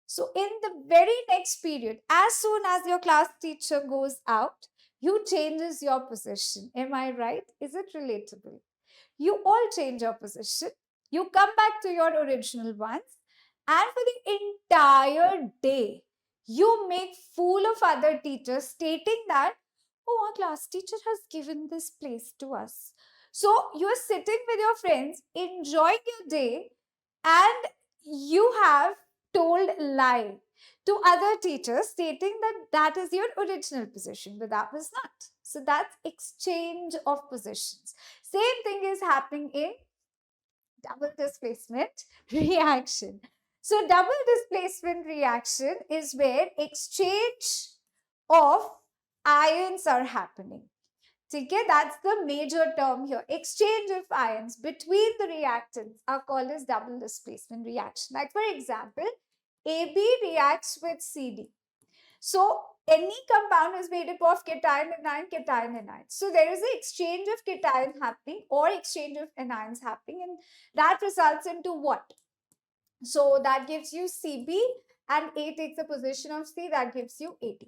So, in the very next period, as soon as your class teacher goes out, you changes your position. Am I right? Is it relatable? You all change your position. You come back to your original ones, and for the entire day, you make fool of other teachers, stating that, oh, our class teacher has given this place to us. So you're sitting with your friends, enjoying your day, and you have told lie to other teachers, stating that that is your original position, but that was not. So that's exchange of positions. Same thing is happening in double displacement reaction. So double displacement reaction is where exchange of ions are happening. Okay, that's the major term here. Exchange of ions between the reactants are called as double displacement reaction. Like for example, AB reacts with CD. So any compound is made up of cation, anion. So there is an exchange of cation happening or exchange of anions happening, and that results into what? So that gives you Cb, and A takes the position of C, that gives you AD.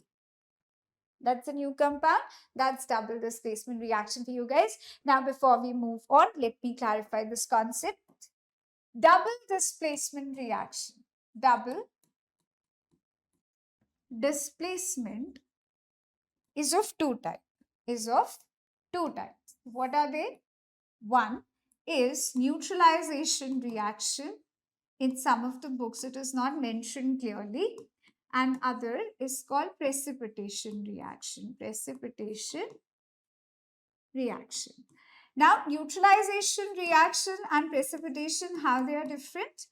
That's a new compound. That's double displacement reaction for you guys. Now, before we move on, let me clarify this concept. Double displacement reaction. Double displacement is of two types. What are they? One is neutralization reaction. In some of the books, it is not mentioned clearly. And other is called precipitation reaction. Precipitation reaction. Now, neutralization reaction and precipitation, how they are different?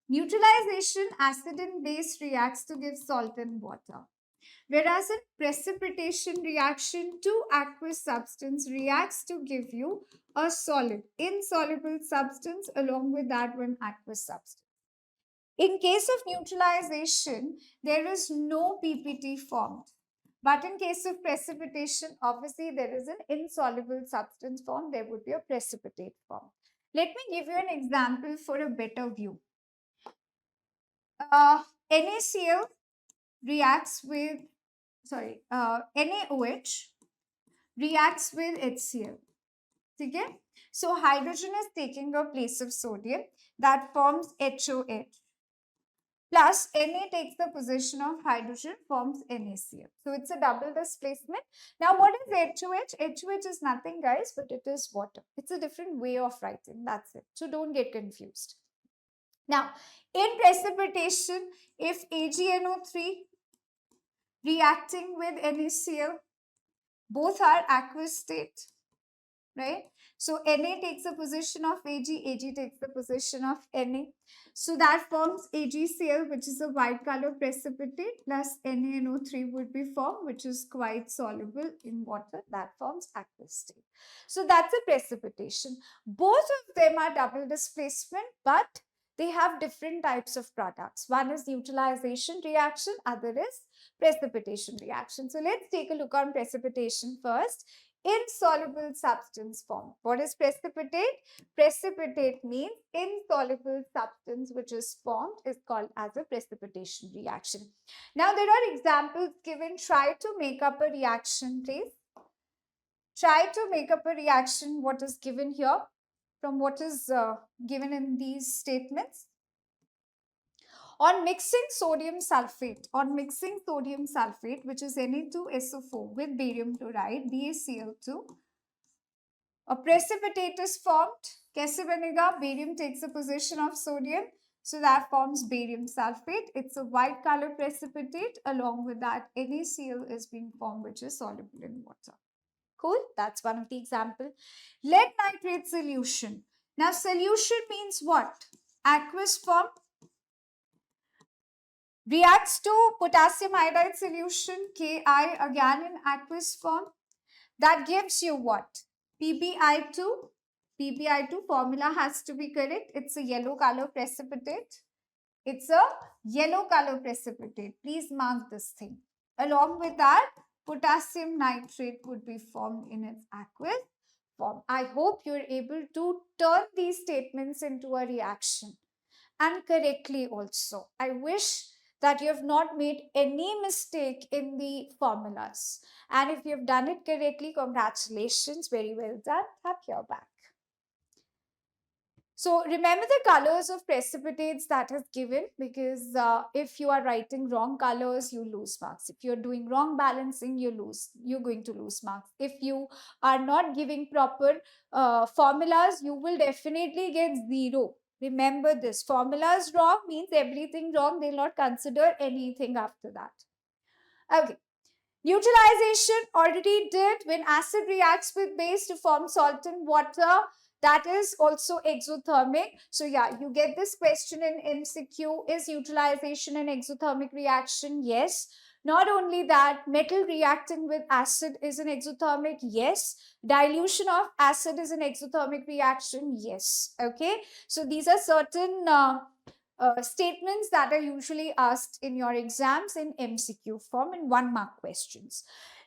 Neutralization, acid and base reacts to give salt and water. Whereas in precipitation reaction, two aqueous substance reacts to give you a solid, insoluble substance along with that one aqueous substance. In case of neutralization, there is no PPT formed. But in case of precipitation, obviously there is an insoluble substance form, there would be a precipitate form. Let me give you an example for a better view. NaCl reacts with, NaOH reacts with HCl. Okay? So hydrogen is taking a place of sodium, that forms HOH. Plus Na takes the position of hydrogen, forms NaCl. So it's a double displacement. Now what is HOH? HOH is nothing, guys, but it is water. It's a different way of writing. That's it. So don't get confused. Now, in precipitation, if AgNO3 reacting with NaCl, both are aqueous state, right? So Na takes the position of Ag, Ag takes the position of Na. So that forms AgCl, which is a white color precipitate, plus NaNO3 would be formed, which is quite soluble in water. That forms aqueous state. So that's a precipitation. Both of them are double displacement, but they have different types of products. One is neutralization reaction, other is precipitation reaction. So let's take a look on precipitation first. Insoluble substance form. What is precipitate? Precipitate means insoluble substance which is formed is called as a precipitation reaction. Now there are examples given. Try to make up a reaction, please. Try to make up a reaction what is given here from what is given in these statements. On mixing sodium sulfate, which is Na2SO4 with barium chloride, BaCl2, a precipitate is formed. Kaise banega? Barium takes the position of sodium, so that forms barium sulfate. It's a white color precipitate. Along with that, NaCl is being formed, which is soluble in water. Cool, that's one of the examples. Lead nitrate solution. Now, solution means what? Aqueous form. Reacts to potassium iodide solution, Ki again in aqueous form. That gives you what? PbI2. PbI2 formula has to be correct. It's a yellow color precipitate. It's a yellow color precipitate. Please mark this thing. Along with that, potassium nitrate would be formed in its aqueous form. I hope you're able to turn these statements into a reaction, and correctly also. I wish that you have not made any mistake in the formulas. And if you have done it correctly, congratulations, very well done. Have your back. So remember the colors of precipitates that is given, because if you are writing wrong colors, you lose marks. If you're doing wrong balancing, you're going to lose marks. If you are not giving proper formulas, you will definitely get 0. Remember this, formulas wrong means everything wrong. They'll not consider anything after that. Okay. Neutralization already did. When acid reacts with base to form salt and water, that is also exothermic. So yeah, you get this question in MCQ. Is neutralization an exothermic reaction? Yes. Not only that, metal reacting with acid is an exothermic. Yes. Dilution of acid is an exothermic reaction. Yes. Okay. So these are certain statements that are usually asked in your exams in MCQ form in 1-mark questions.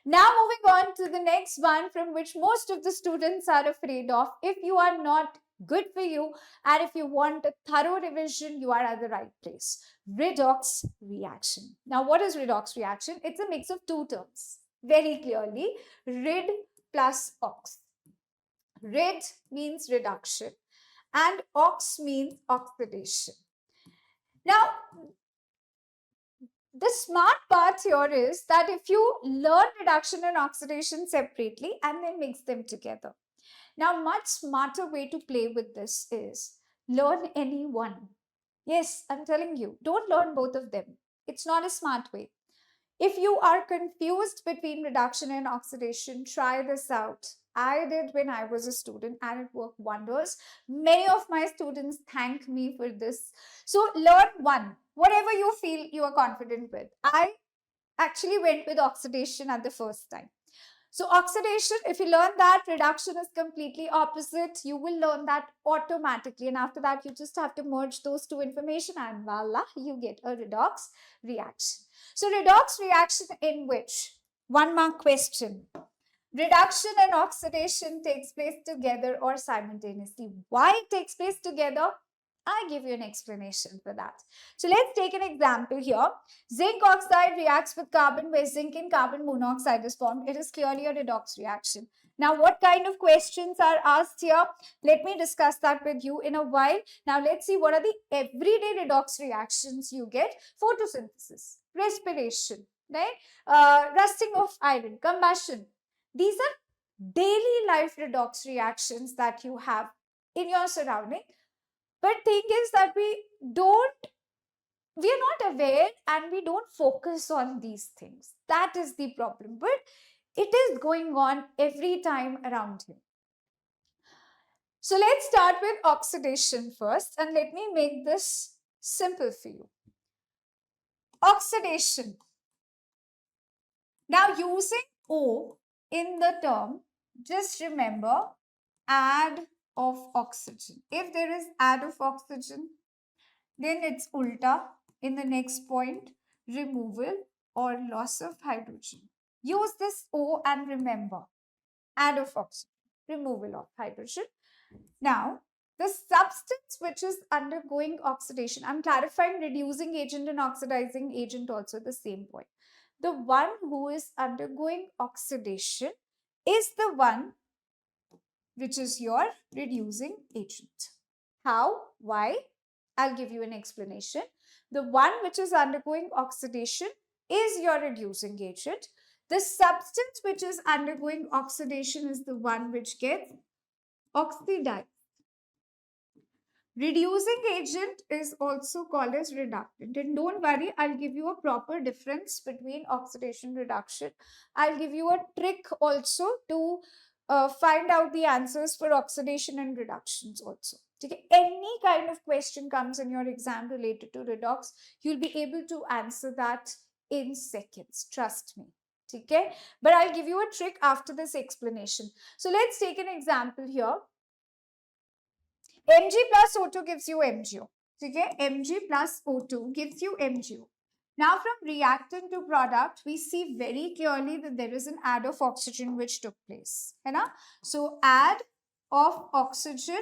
Now moving on to the next one, from which most of the students are afraid of. If you are not good for you, and if you want a thorough revision, you are at the right place. Redox reaction. Now what is redox reaction? It's a mix of two terms. Very clearly, rid plus ox. Rid means reduction and ox means oxidation. Now, the smart part here is that if you learn reduction and oxidation separately and then mix them together. Now, much smarter way to play with this is learn any one. Yes, I'm telling you, don't learn both of them. It's not a smart way. If you are confused between reduction and oxidation, try this out. I did when I was a student and it worked wonders. Many of my students thank me for this. So learn one, whatever you feel you are confident with. I actually went with oxidation at the first time. So oxidation, if you learn that, reduction is completely opposite. You will learn that automatically. And after that, you just have to merge those two information and voila, you get a redox reaction. So redox reaction in which? 1-mark question. Reduction and oxidation takes place together or simultaneously. Why it takes place together? I'll give you an explanation for that. So let's take an example here. Zinc oxide reacts with carbon where zinc and carbon monoxide is formed. It is clearly a redox reaction. Now, what kind of questions are asked here? Let me discuss that with you in a while. Now, let's see what are the everyday redox reactions you get. Photosynthesis, respiration, right? Rusting of iron, combustion. These are daily life redox reactions that you have in your surrounding. But thing is that we are not aware and we don't focus on these things. That is the problem. But it is going on every time around you. So let's start with oxidation first, and let me make this simple for you. Oxidation. Now using O in the term, just remember add of oxygen. If there is add of oxygen, then it's ulta in the next point, removal or loss of hydrogen. Use this O and remember, add of oxygen, removal of hydrogen. Now, the substance which is undergoing oxidation, I'm clarifying reducing agent and oxidizing agent also the same point. The one who is undergoing oxidation is the one which is your reducing agent. How? Why? I'll give you an explanation. The one which is undergoing oxidation is your reducing agent. The substance which is undergoing oxidation is the one which gets oxidized. Reducing agent is also called as reductant. And don't worry, I'll give you a proper difference between oxidation reduction. I'll give you a trick also to find out the answers for oxidation and reductions also. Okay. Any kind of question comes in your exam related to redox, you'll be able to answer that in seconds. Trust me. Okay, but I'll give you a trick after this explanation. So let's take an example here. Mg plus O2 gives you MgO. Okay, Mg plus O2 gives you MgO. Now from reactant to product, we see very clearly that there is an add of oxygen which took place. Hai So add of oxygen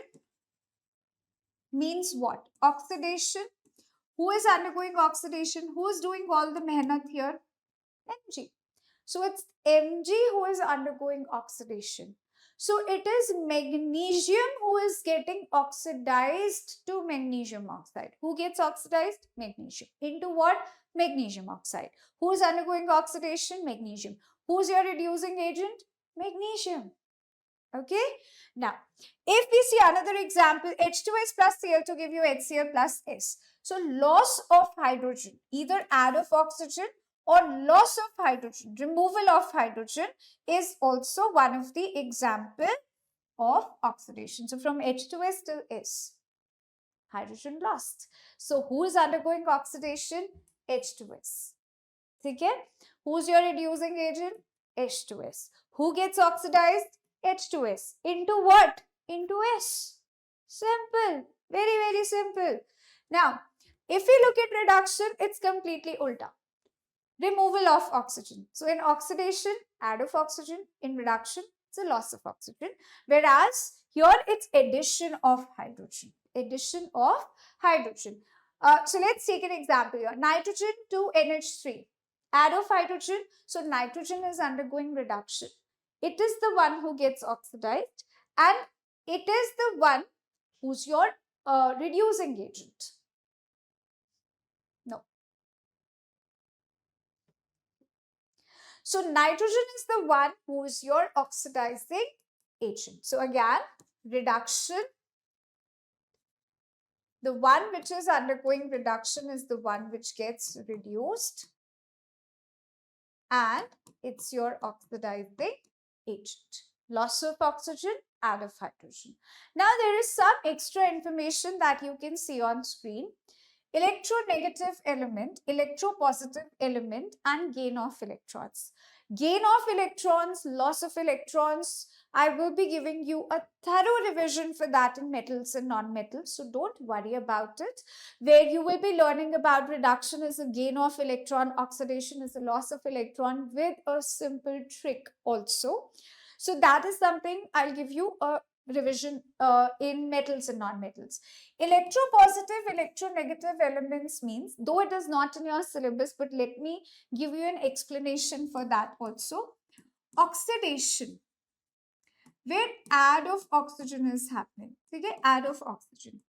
means what? Oxidation. Who is undergoing oxidation? Who is doing all the mehnat here? Mg. So it's Mg who is undergoing oxidation. So it is magnesium who is getting oxidized to magnesium oxide. Who gets oxidized? Magnesium. Into what? Magnesium oxide. Who is undergoing oxidation? Magnesium. Who's your reducing agent? Magnesium. Okay. Now, if we see another example, H2S plus Cl to give you HCl plus S. So loss of hydrogen, either add of oxygen or loss of hydrogen, removal of hydrogen is also one of the example of oxidation. So from H2S to S, hydrogen lost. So who is undergoing oxidation? H2S. Okay? Who's your reducing agent? H2S. Who gets oxidized? H2S. Into what? Into S. Simple. Very, very simple. Now, if we look at reduction, it's completely ulta. Removal of oxygen. So in oxidation, add of oxygen. In reduction, it's a loss of oxygen. Whereas here it's addition of hydrogen. Addition of hydrogen. So let's take an example here. Nitrogen to NH3. Add of hydrogen. So nitrogen is undergoing reduction. It is the one who gets oxidized and it is the one who's your reducing agent. No. So nitrogen is the one who is your oxidizing agent. So again, reduction. The one which is undergoing reduction is the one which gets reduced. And it's your oxidizing agent. Loss of oxygen, add of hydrogen. Now there is some extra information that you can see on screen. Electronegative element, electropositive element, and gain of electrons. Gain of electrons, loss of electrons, I will be giving you a thorough revision for that in metals and non-metals. So don't worry about it. Where you will be learning about reduction is a gain of electron, oxidation is a loss of electron with a simple trick also. So that is something I'll give you a revision in metals and non-metals. Electropositive, electronegative elements means, though it is not in your syllabus, but let me give you an explanation for that also. Oxidation, where add of oxygen is happening. Okay, add of oxygen.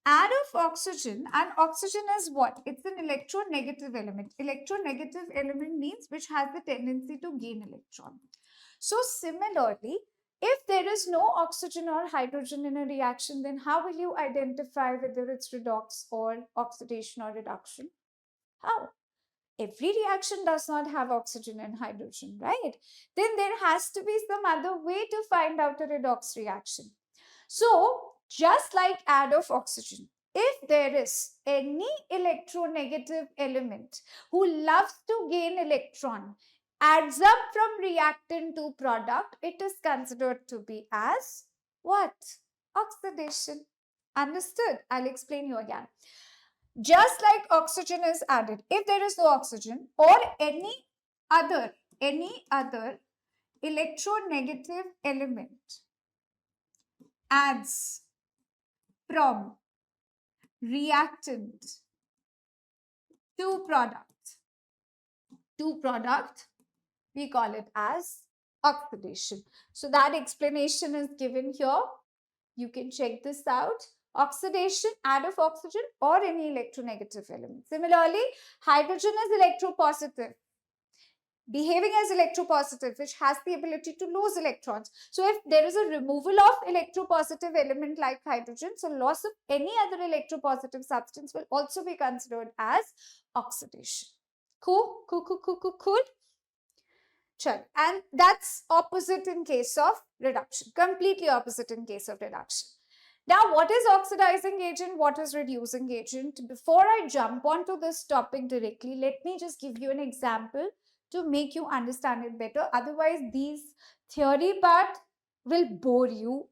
Add of oxygen, and oxygen is what? It's an electronegative element. Electronegative element means which has the tendency to gain electron. So similarly, if there is no oxygen or hydrogen in a reaction, then how will you identify whether it's redox or oxidation or reduction? How? Every reaction does not have oxygen and hydrogen, right? Then there has to be some other way to find out a redox reaction. So, just like add of oxygen, if there is any electronegative element who loves to gain electron, adds up from reactant to product, it is considered to be as what? Oxidation. Understood? I'll explain you again. Just like oxygen is added, if there is no oxygen or any other electronegative element adds from reactant to product, we call it as oxidation. So that explanation is given here. You can check this out. Oxidation, add of oxygen or any electronegative element. Similarly, hydrogen is electropositive, behaving as electropositive, which has the ability to lose electrons. So if there is a removal of electropositive element like hydrogen, so loss of any other electropositive substance will also be considered as oxidation. Cool? Cool. Chal. And that's opposite in case of reduction. Completely opposite in case of reduction. Now, what is oxidizing agent? What is reducing agent? Before I jump onto this topic directly, let me just give you an example to make you understand it better. Otherwise, these theory part will bore you.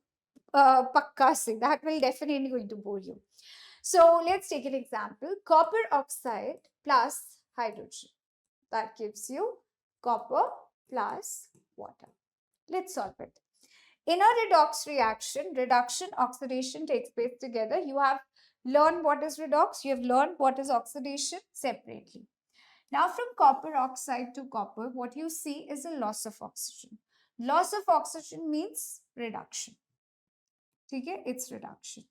Pakka se, that will definitely going to bore you. So let's take an example. Copper oxide plus hydrogen. That gives you copper plus water. Let's solve it. In a redox reaction, reduction, oxidation takes place together. You have learned what is redox, you have learned what is oxidation separately. Now from copper oxide to copper, what you see is a loss of oxygen. Loss of oxygen means reduction. Okay, it's reduction.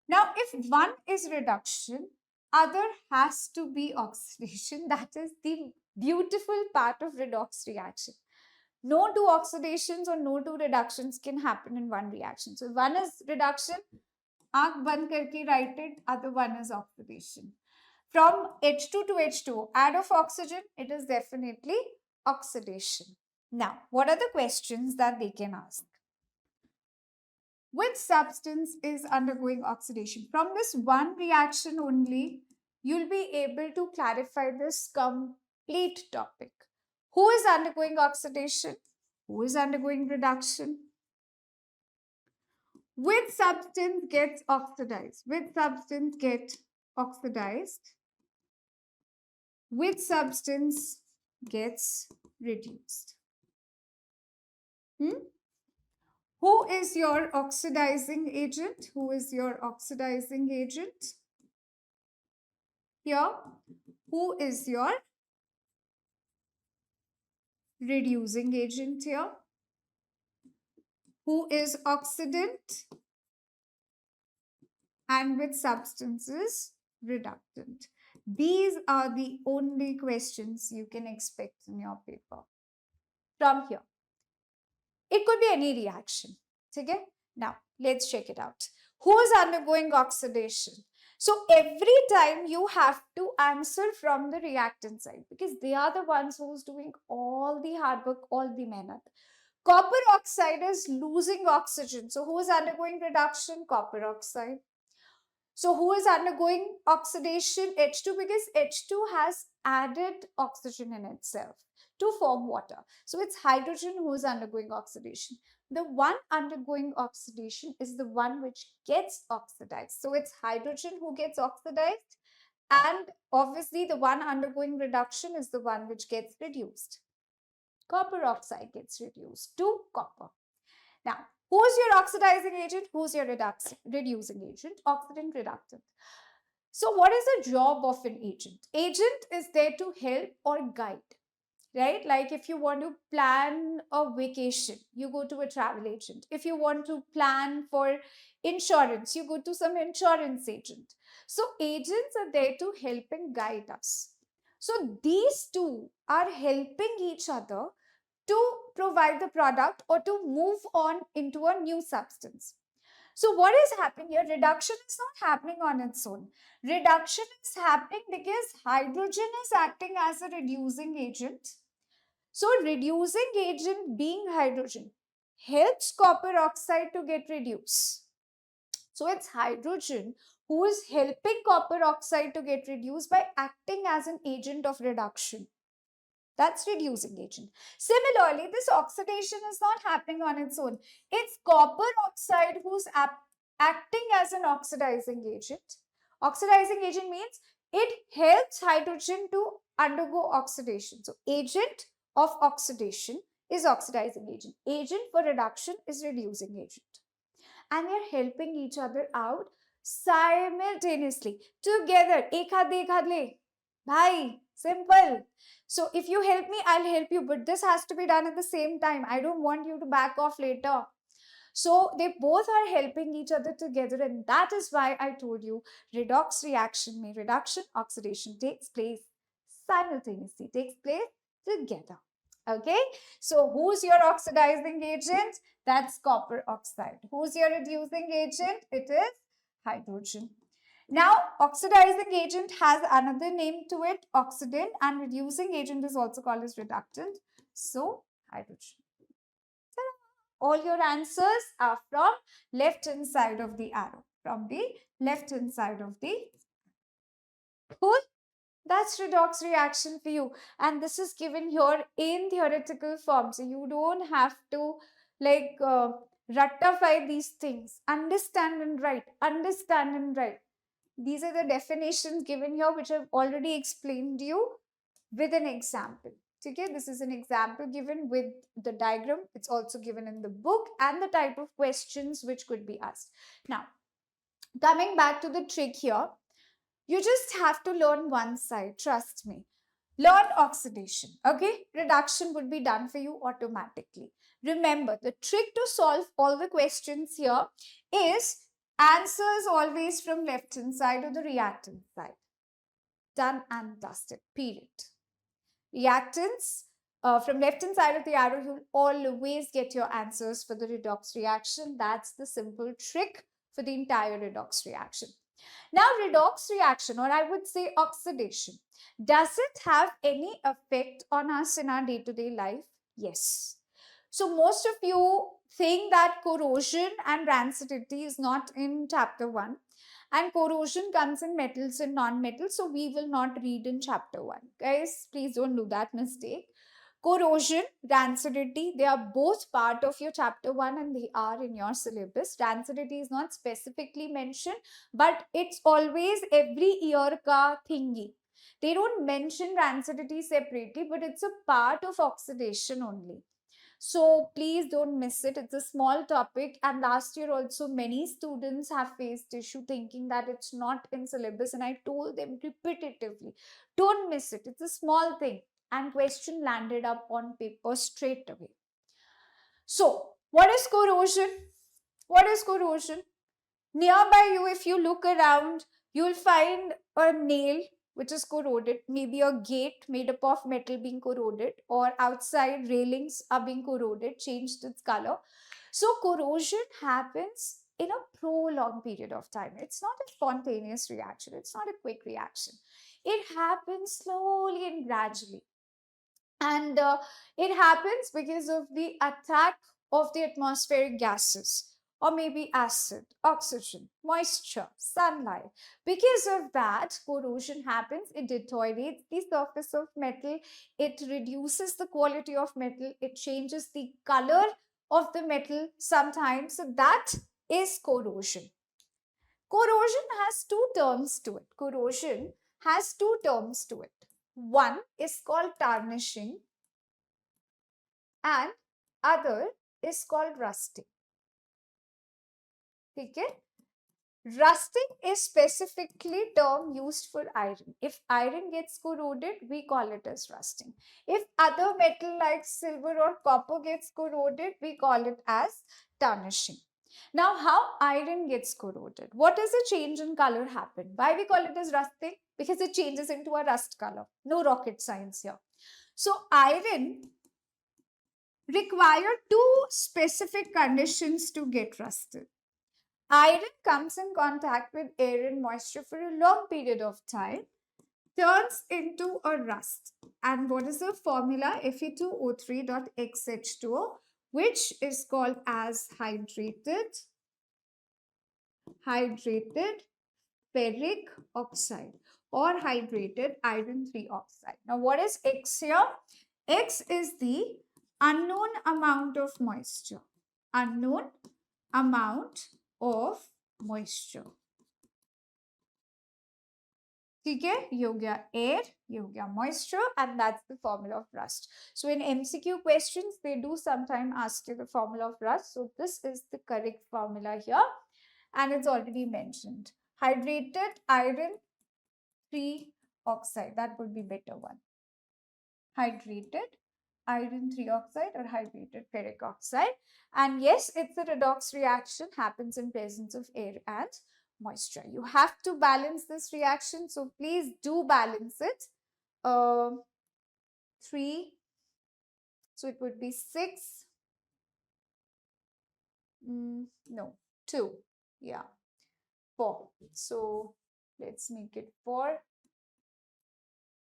Now if one is reduction, other has to be oxidation. That is the beautiful part of redox reaction. No two oxidations or no two reductions can happen in one reaction. So one is reduction, aankh band karke write it, other one is oxidation. From H2 to H2, add of oxygen, it is definitely oxidation. Now, what are the questions that they can ask? Which substance is undergoing oxidation? From this one reaction only, you'll be able to clarify this complete topic. Who is undergoing oxidation? Who is undergoing reduction? Which substance gets oxidized? Which substance gets oxidized? Which substance gets reduced? Who is your oxidizing agent? Who is your oxidizing agent? Here, who is your reducing agent here? Who is oxidant? And which substance is reductant? These are the only questions you can expect in your paper from here. It could be any reaction. Okay? Now, let's check it out. Who is undergoing oxidation? So, every time you have to answer from the reactant side because they are the ones who's doing all the hard work, all the mehnat. Copper oxide is losing oxygen. So, who is undergoing reduction? Copper oxide. So, who is undergoing oxidation? H2, because H2 has added oxygen in itself to form water. So, it's hydrogen who is undergoing oxidation. The one undergoing oxidation is the one which gets oxidized. So, it's hydrogen who gets oxidized, and obviously, the one undergoing reduction is the one which gets reduced. Copper oxide gets reduced to copper. Now, who's your oxidizing agent? Who's your reducing agent? Oxidant, reductant. So, what is the job of an agent? Agent is there to help or guide, right? Like if you want to plan a vacation, you go to a travel agent. If you want to plan for insurance, you go to some insurance agent. So, agents are there to help and guide us. So, these two are helping each other to provide the product or to move on into a new substance. So what is happening here? Reduction is not happening on its own. Reduction is happening because hydrogen is acting as a reducing agent. So reducing agent being hydrogen helps copper oxide to get reduced. So it's hydrogen who is helping copper oxide to get reduced by acting as an agent of reduction. That's reducing agent. Similarly, this oxidation is not happening on its own. It's copper oxide who's acting as an oxidizing agent. Oxidizing agent means it helps hydrogen to undergo oxidation. So, agent of oxidation is oxidizing agent. Agent for reduction is reducing agent. And we are helping each other out simultaneously. Together. Ek haath le. Bhai, simple. So if you help me, I'll help you. But this has to be done at the same time. I don't want you to back off later. So they both are helping each other together. And that is why I told you redox reaction may reduction, oxidation takes place simultaneously, takes place together. Okay. So who's your oxidizing agent? That's copper oxide. Who's your reducing agent? It is hydrogen. Now, oxidizing agent has another name to it, oxidant, and reducing agent is also called as reductant. So, hydrogen. All your answers are from left hand side of the arrow. From the left hand side of the. Cool? That's redox reaction for you. And this is given here in theoretical form. So you don't have to like ratify these things. Understand and write. Understand and write. These are the definitions given here, which I've already explained to you with an example. Okay, this is an example given with the diagram. It's also given in the book and the type of questions which could be asked. Now, coming back to the trick here, you just have to learn one side, trust me. Learn oxidation, okay? Reduction would be done for you automatically. Remember, the trick to solve all the questions here is answers always from left hand side or the reactant side. Done and dusted, period. Reactants, from left hand side of the arrow, you'll always get your answers for the redox reaction. That's the simple trick for the entire redox reaction. Now, redox reaction, or I would say oxidation, does it have any effect on us in our day-to-day life? Yes. So most of you think that corrosion and rancidity is not in chapter 1, and corrosion comes in metals and non-metals, so we will not read in chapter 1. Guys, please don't do that mistake. Corrosion, rancidity, they are both part of your chapter 1 and they are in your syllabus. Rancidity is not specifically mentioned, but it's always every year ka thingy. They don't mention rancidity separately, but it's a part of oxidation only. So please don't miss it. It's a small topic, and last year also many students have faced issue thinking that it's not in syllabus, and I told them repetitively, don't miss it. It's a small thing, and question landed up on paper straight away. So what is corrosion? What is corrosion? Nearby you, if you look around, you'll find a nail which is corroded, maybe a gate made up of metal being corroded, or outside railings are being corroded, changed its color. So corrosion happens in a prolonged period of time. It's not a spontaneous reaction, it's not a quick reaction. It happens slowly and gradually. And it happens because of the attack of the atmospheric gases, or maybe acid, oxygen, moisture, sunlight. Because of that, corrosion happens. It deteriorates the surface of metal. It reduces the quality of metal. It changes the color of the metal sometimes. So that is corrosion. Corrosion has two terms to it. Corrosion has two terms to it. One is called tarnishing and other is called rusting. Okay? Rusting is specifically term used for iron. If iron gets corroded, we call it as rusting. If other metal like silver or copper gets corroded, we call it as tarnishing. Now, how iron gets corroded? What does a change in color happen? Why we call it as rusting? Because it changes into a rust color. No rocket science here. So, iron require two specific conditions to get rusted. Iron comes in contact with air and moisture for a long period of time, turns into a rust. And what is the formula? Fe2O3.xH2O, which is called as hydrated ferric oxide or hydrated iron 3 oxide. Now, what is X here? X is the unknown amount of moisture. Unknown amount of moisture. ठीक है, ये हो गया air, ये हो गया moisture, and that's the formula of rust. So in MCQ questions, they do sometimes ask you the formula of rust. So this is the correct formula here, and it's already mentioned. Hydrated iron 3 oxide, that would be better one. Hydrated iron 3 oxide or hydrated ferric oxide. And yes, it's a redox reaction, happens in presence of air and moisture. You have to balance this reaction, so please do balance it. 3, so it would be 6, no, 2, yeah, 4. So let's make it 4.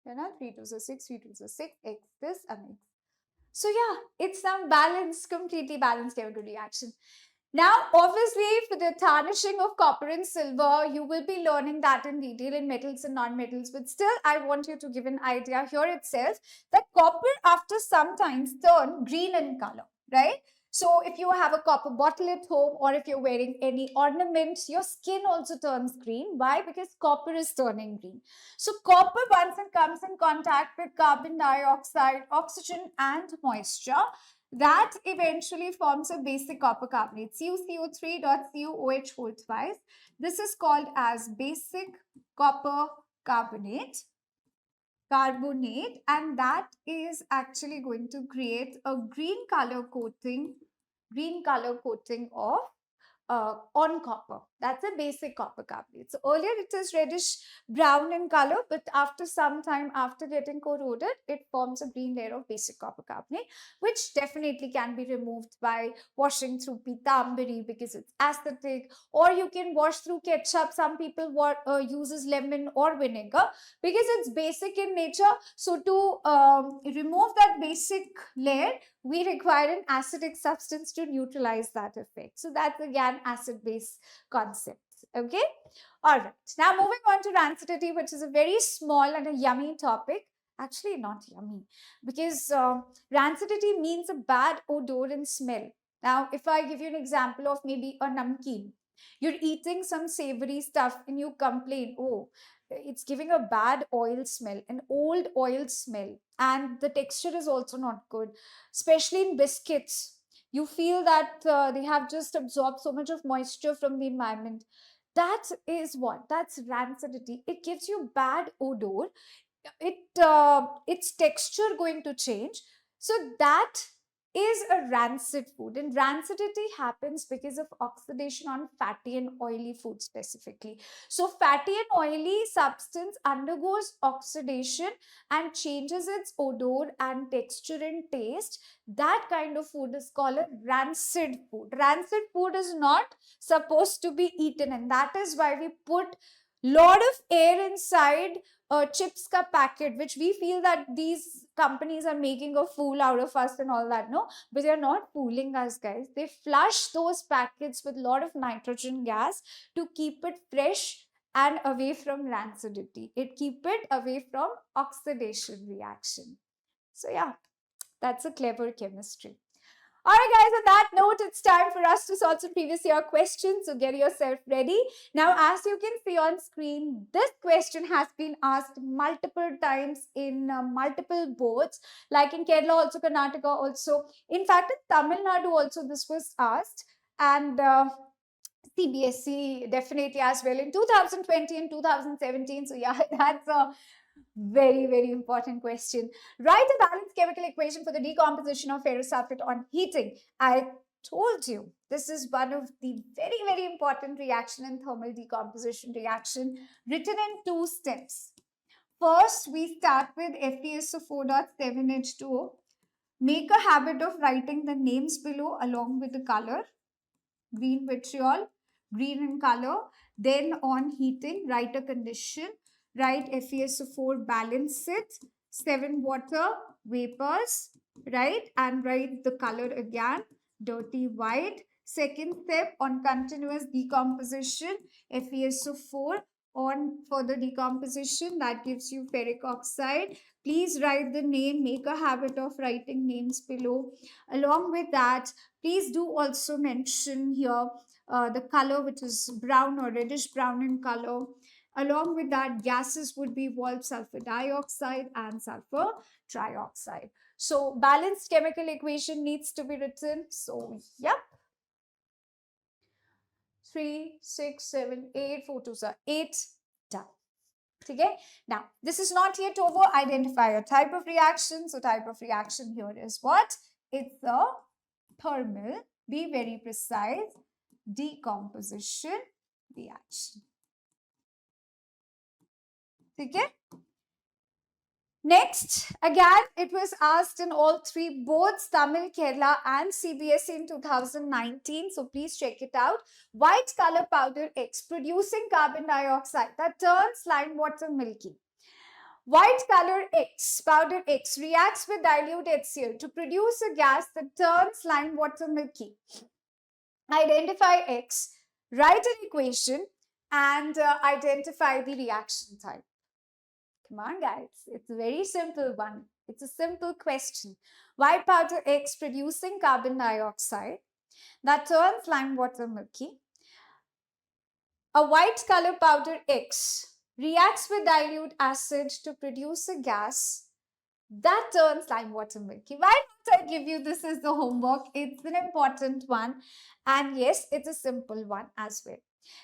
You know, 3 2 is 6, 3 2 is 6, x this and x. So yeah, it's now balanced, completely balanced chemical reaction. Now, obviously, for the tarnishing of copper and silver, you will be learning that in detail in metals and non-metals. But still, I want you to give an idea here itself that copper after some times turn green in color, right? So if you have a copper bottle at home or if you're wearing any ornament, your skin also turns green. Why? Because copper is turning green. So copper, once it comes in contact with carbon dioxide, oxygen and moisture, that eventually forms a basic copper carbonate, CuCO3.CuOH whole twice. This is called as basic copper carbonate, and that is actually going to create a green color coating of on copper. That's a basic copper carbonate. So earlier it is reddish brown in color, but after some time, after getting corroded, it forms a green layer of basic copper carbonate, which definitely can be removed by washing through pitambari because it's acidic, or you can wash through ketchup. Some people uses lemon or vinegar because it's basic in nature. So to remove that basic layer, we require an acidic substance to neutralize that effect. So that's again acid-base concept. Okay. All right. Now moving on to rancidity, which is a very small and a yummy topic. Actually, not yummy, because rancidity means a bad odor and smell. Now, if I give you an example of maybe a namkeen, you're eating some savory stuff and you complain, oh, it's giving a bad oil smell, an old oil smell, and the texture is also not good, especially in biscuits. You feel that they have just absorbed so much of moisture from the environment. That is what? That's rancidity. It gives you bad odor. Its texture going to change. So that is a rancid food, and rancidity happens because of oxidation on fatty and oily food specifically. So fatty and oily substance undergoes oxidation and changes its odor and texture and taste. That kind of food is called a rancid food. Rancid food is not supposed to be eaten, and that is why we put lot of air inside a chips ka packet, which we feel that these companies are making a fool out of us and all that. No, but they're not fooling us, guys. They flush those packets with a lot of nitrogen gas to keep it fresh and away from rancidity. It keep it away from oxidation reaction. So yeah, that's a clever chemistry. All right, guys, on that note, it's time for us to solve some previous year questions. So get yourself ready. Now, as you can see on screen, this question has been asked multiple times in multiple boards, like in Kerala, also Karnataka, also. In fact, in Tamil Nadu, also this was asked. And CBSE definitely as well in 2020 and 2017. So yeah, that's a very, very important question. Write a balanced chemical equation for the decomposition of ferrous sulfate on heating. I told you this is one of the very, very important reaction in thermal decomposition reaction, written in 2 steps. First, we start with FeSO4.7H2O. Make a habit of writing the names below along with the color. Green vitriol, green in color. Then on heating, write a condition. Write FeSO4, balance it. 7 water, vapors, right? And write the color again, dirty white. Second step on continuous decomposition, FeSO4 on further decomposition, that gives you ferric oxide. Please write the name, make a habit of writing names below. Along with that, please do also mention here the color, which is brown or reddish brown in color. Along with that, gases would be evolved sulfur dioxide and sulfur trioxide. So balanced chemical equation needs to be written. So yep. 3, 6, 7, 8, 4 2 8, done. Okay. Now, this is not yet over. Identify a type of reaction. So type of reaction here is what? It's a thermal, be very precise, decomposition reaction. Okay. Next, again, it was asked in all 3 boards, Tamil, Kerala and CBSE in 2019. So please check it out. White color powder X producing carbon dioxide that turns lime water milky. White color X, powder X, reacts with dilute HCl to produce a gas that turns lime water milky. identify X, write an equation, and identify the reaction type. Come on, guys. It's a very simple one. It's a simple question. White powder X producing carbon dioxide that turns lime water milky. A white color powder X reacts with dilute acid to produce a gas that turns lime water milky. Why don't I give you this as the homework? It's an important one. And yes, it's a simple one as well.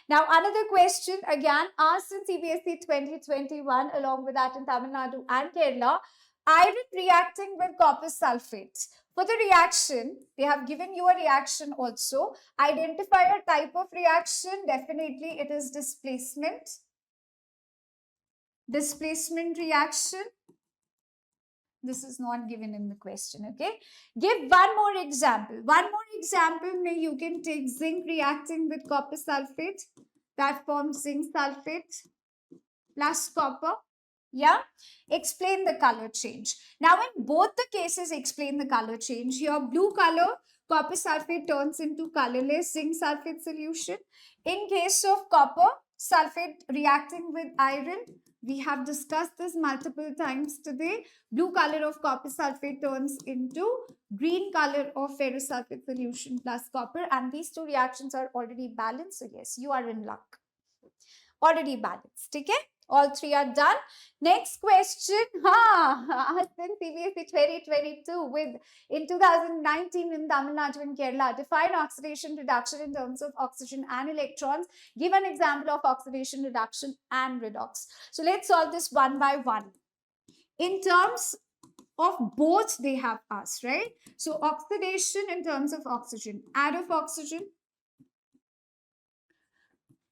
Now, another question again asked in CBSE 2021, along with that in Tamil Nadu and Kerala, iron reacting with copper sulfate. For the reaction, they have given you a reaction also. Identify a type of reaction. Definitely, it is displacement. Displacement reaction. This is not given in the question, okay? Give one more example. One more example, you can take zinc reacting with copper sulfate. That forms zinc sulfate plus copper. Yeah? Explain the color change. Now, in both the cases, explain the color change. Here, blue color, copper sulfate turns into colorless zinc sulfate solution. In case of copper sulfate reacting with iron, we have discussed this multiple times today. Blue color of copper sulfate turns into green color of ferrous sulfate solution plus copper. And these two reactions are already balanced. So yes, you are in luck. Already balanced. Okay? All three are done. Next question. Asked in CBSE 2022 with in 2019 in Tamil Nadu and Kerala. Define oxidation reduction in terms of oxygen and electrons. Give an example of oxidation reduction and redox. So let's solve this one by one. In terms of both, they have asked, right? So oxidation in terms of oxygen, add of oxygen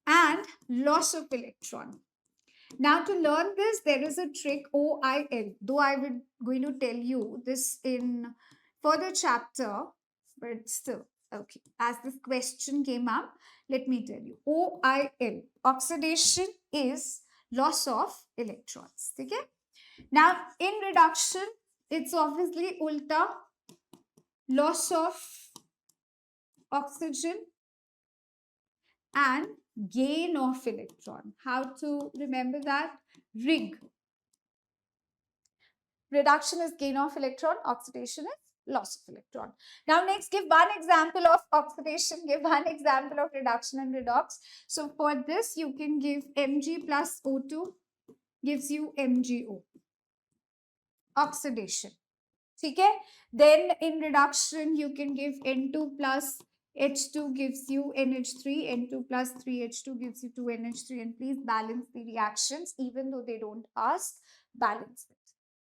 and loss of electron. Now, to learn this, there is a trick, OIL, though I will going to tell you this in further chapter, but still, okay. As this question came up, let me tell you. OIL, oxidation is loss of electrons. Okay? Now, in reduction, it's obviously ulta, loss of oxygen and gain of electron. How to remember that? RIG. Reduction is gain of electron, oxidation is loss of electron. Now next, give one example of oxidation, give one example of reduction and redox. So for this, you can give Mg plus O2 gives you MgO. Oxidation. Okay? Then in reduction, you can give N2 plus H2 gives you NH3, N2 plus 3H2 gives you 2NH3, and please balance the reactions even though they don't ask, balance it.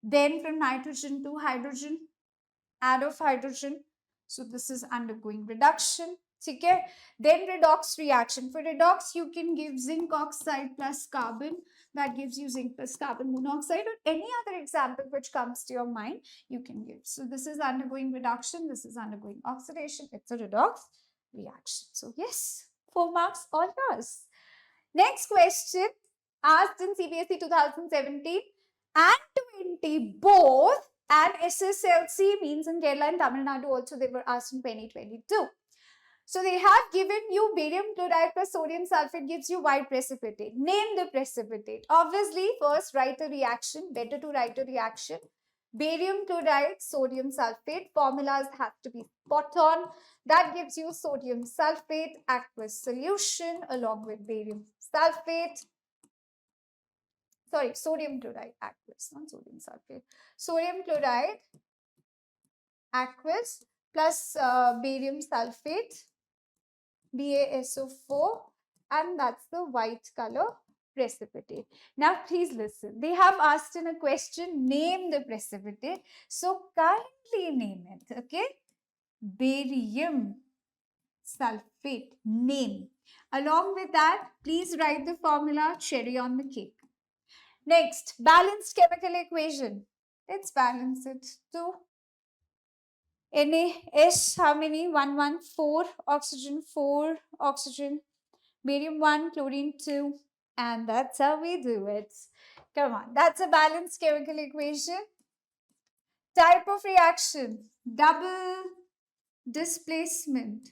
Then from nitrogen to hydrogen, add of hydrogen. So this is undergoing reduction. Okay? Then redox reaction. For redox, you can give zinc oxide plus carbon. That gives you zinc plus carbon monoxide, or any other example which comes to your mind, you can give. So this is undergoing reduction. This is undergoing oxidation. It's a redox reaction. So yes, 4 marks all yours. Next question asked in CBSE 2017 and 20 both, and SSLC means in Kerala and Tamil Nadu also they were asked in 2022. So they have given you barium chloride plus sodium sulfate gives you white precipitate. Name the precipitate. Obviously, first write a reaction. Better to write a reaction. Barium chloride, sodium sulfate. Formulas have to be spot on. That gives you sodium sulfate, aqueous solution along with barium sulfate. Sorry, sodium chloride, aqueous, not sodium sulfate. Sodium chloride, aqueous plus barium sulfate, BaSO4, and that's the white color precipitate. Now, please listen. They have asked in a question, name the precipitate. So, kindly name it, okay? Barium sulfate, name. Along with that, please write the formula, cherry on the cake. Next, balanced chemical equation. Let's balance it to NaS, how many? 1, 1, 4, oxygen 4, oxygen, barium 1, chlorine 2, and that's how we do it. Come on, that's a balanced chemical equation. Type of reaction, double displacement,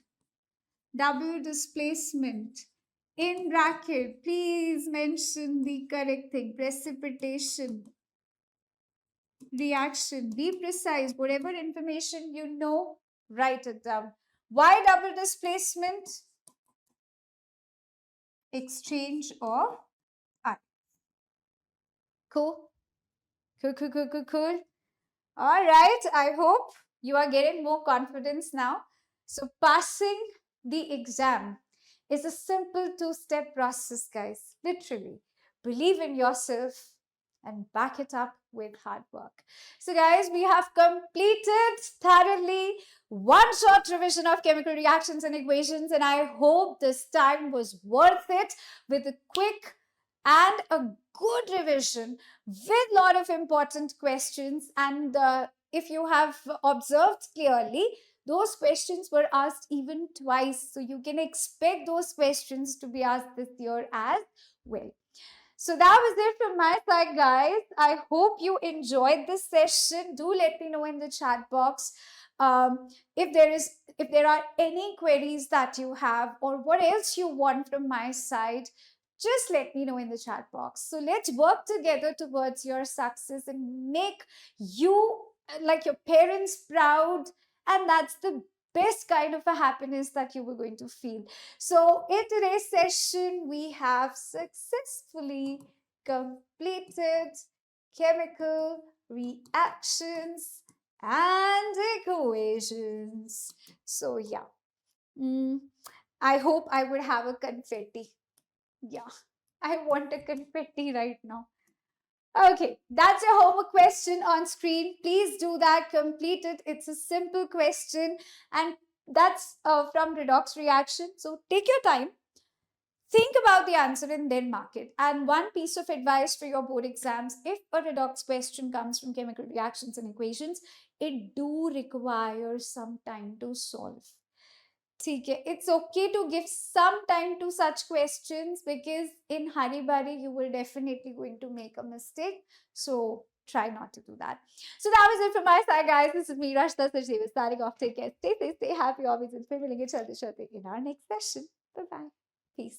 W displacement. In bracket, please mention the correct thing. Precipitation, reaction. Be precise. Whatever information you know, write it down. Why double displacement? Exchange of ions. Cool. Cool, cool, cool, cool, cool. All right. I hope you are getting more confidence now. So, passing the exam is a simple two-step process, guys. Literally. Believe in yourself and back it up with hard work. So, guys, we have completed thoroughly one short revision of chemical reactions and equations, and I hope this time was worth it with a quick and a good revision with a lot of important questions. And if you have observed clearly, those questions were asked even twice. So you can expect those questions to be asked this year as well. So that was it from my side, guys. I hope you enjoyed this session. Do let me know in the chat box if there are any queries that you have or what else you want from my side. Just let me know in the chat box. So let's work together towards your success and make you like your parents proud. And that's the best kind of a happiness that you were going to feel. So in today's session, we have successfully completed chemical reactions and equations. So yeah, I hope I would have a confetti. Yeah, I want a confetti right now. Okay, that's your homework question on screen. Please do that, complete it. It's a simple question and that's from redox reaction. So take your time, think about the answer and then mark it. And one piece of advice for your board exams, if a redox question comes from chemical reactions and equations, it do require some time to solve. Okay, it's okay to give some time to such questions because in hurry burry you will definitely going to make a mistake. So try not to do that. So that was it from my side, guys. This is me, Rashta Sajdev, starting off. Take care, stay safe, stay happy, always, and फिर मिलेंगे चलते चलते in our next session. Bye bye. Peace.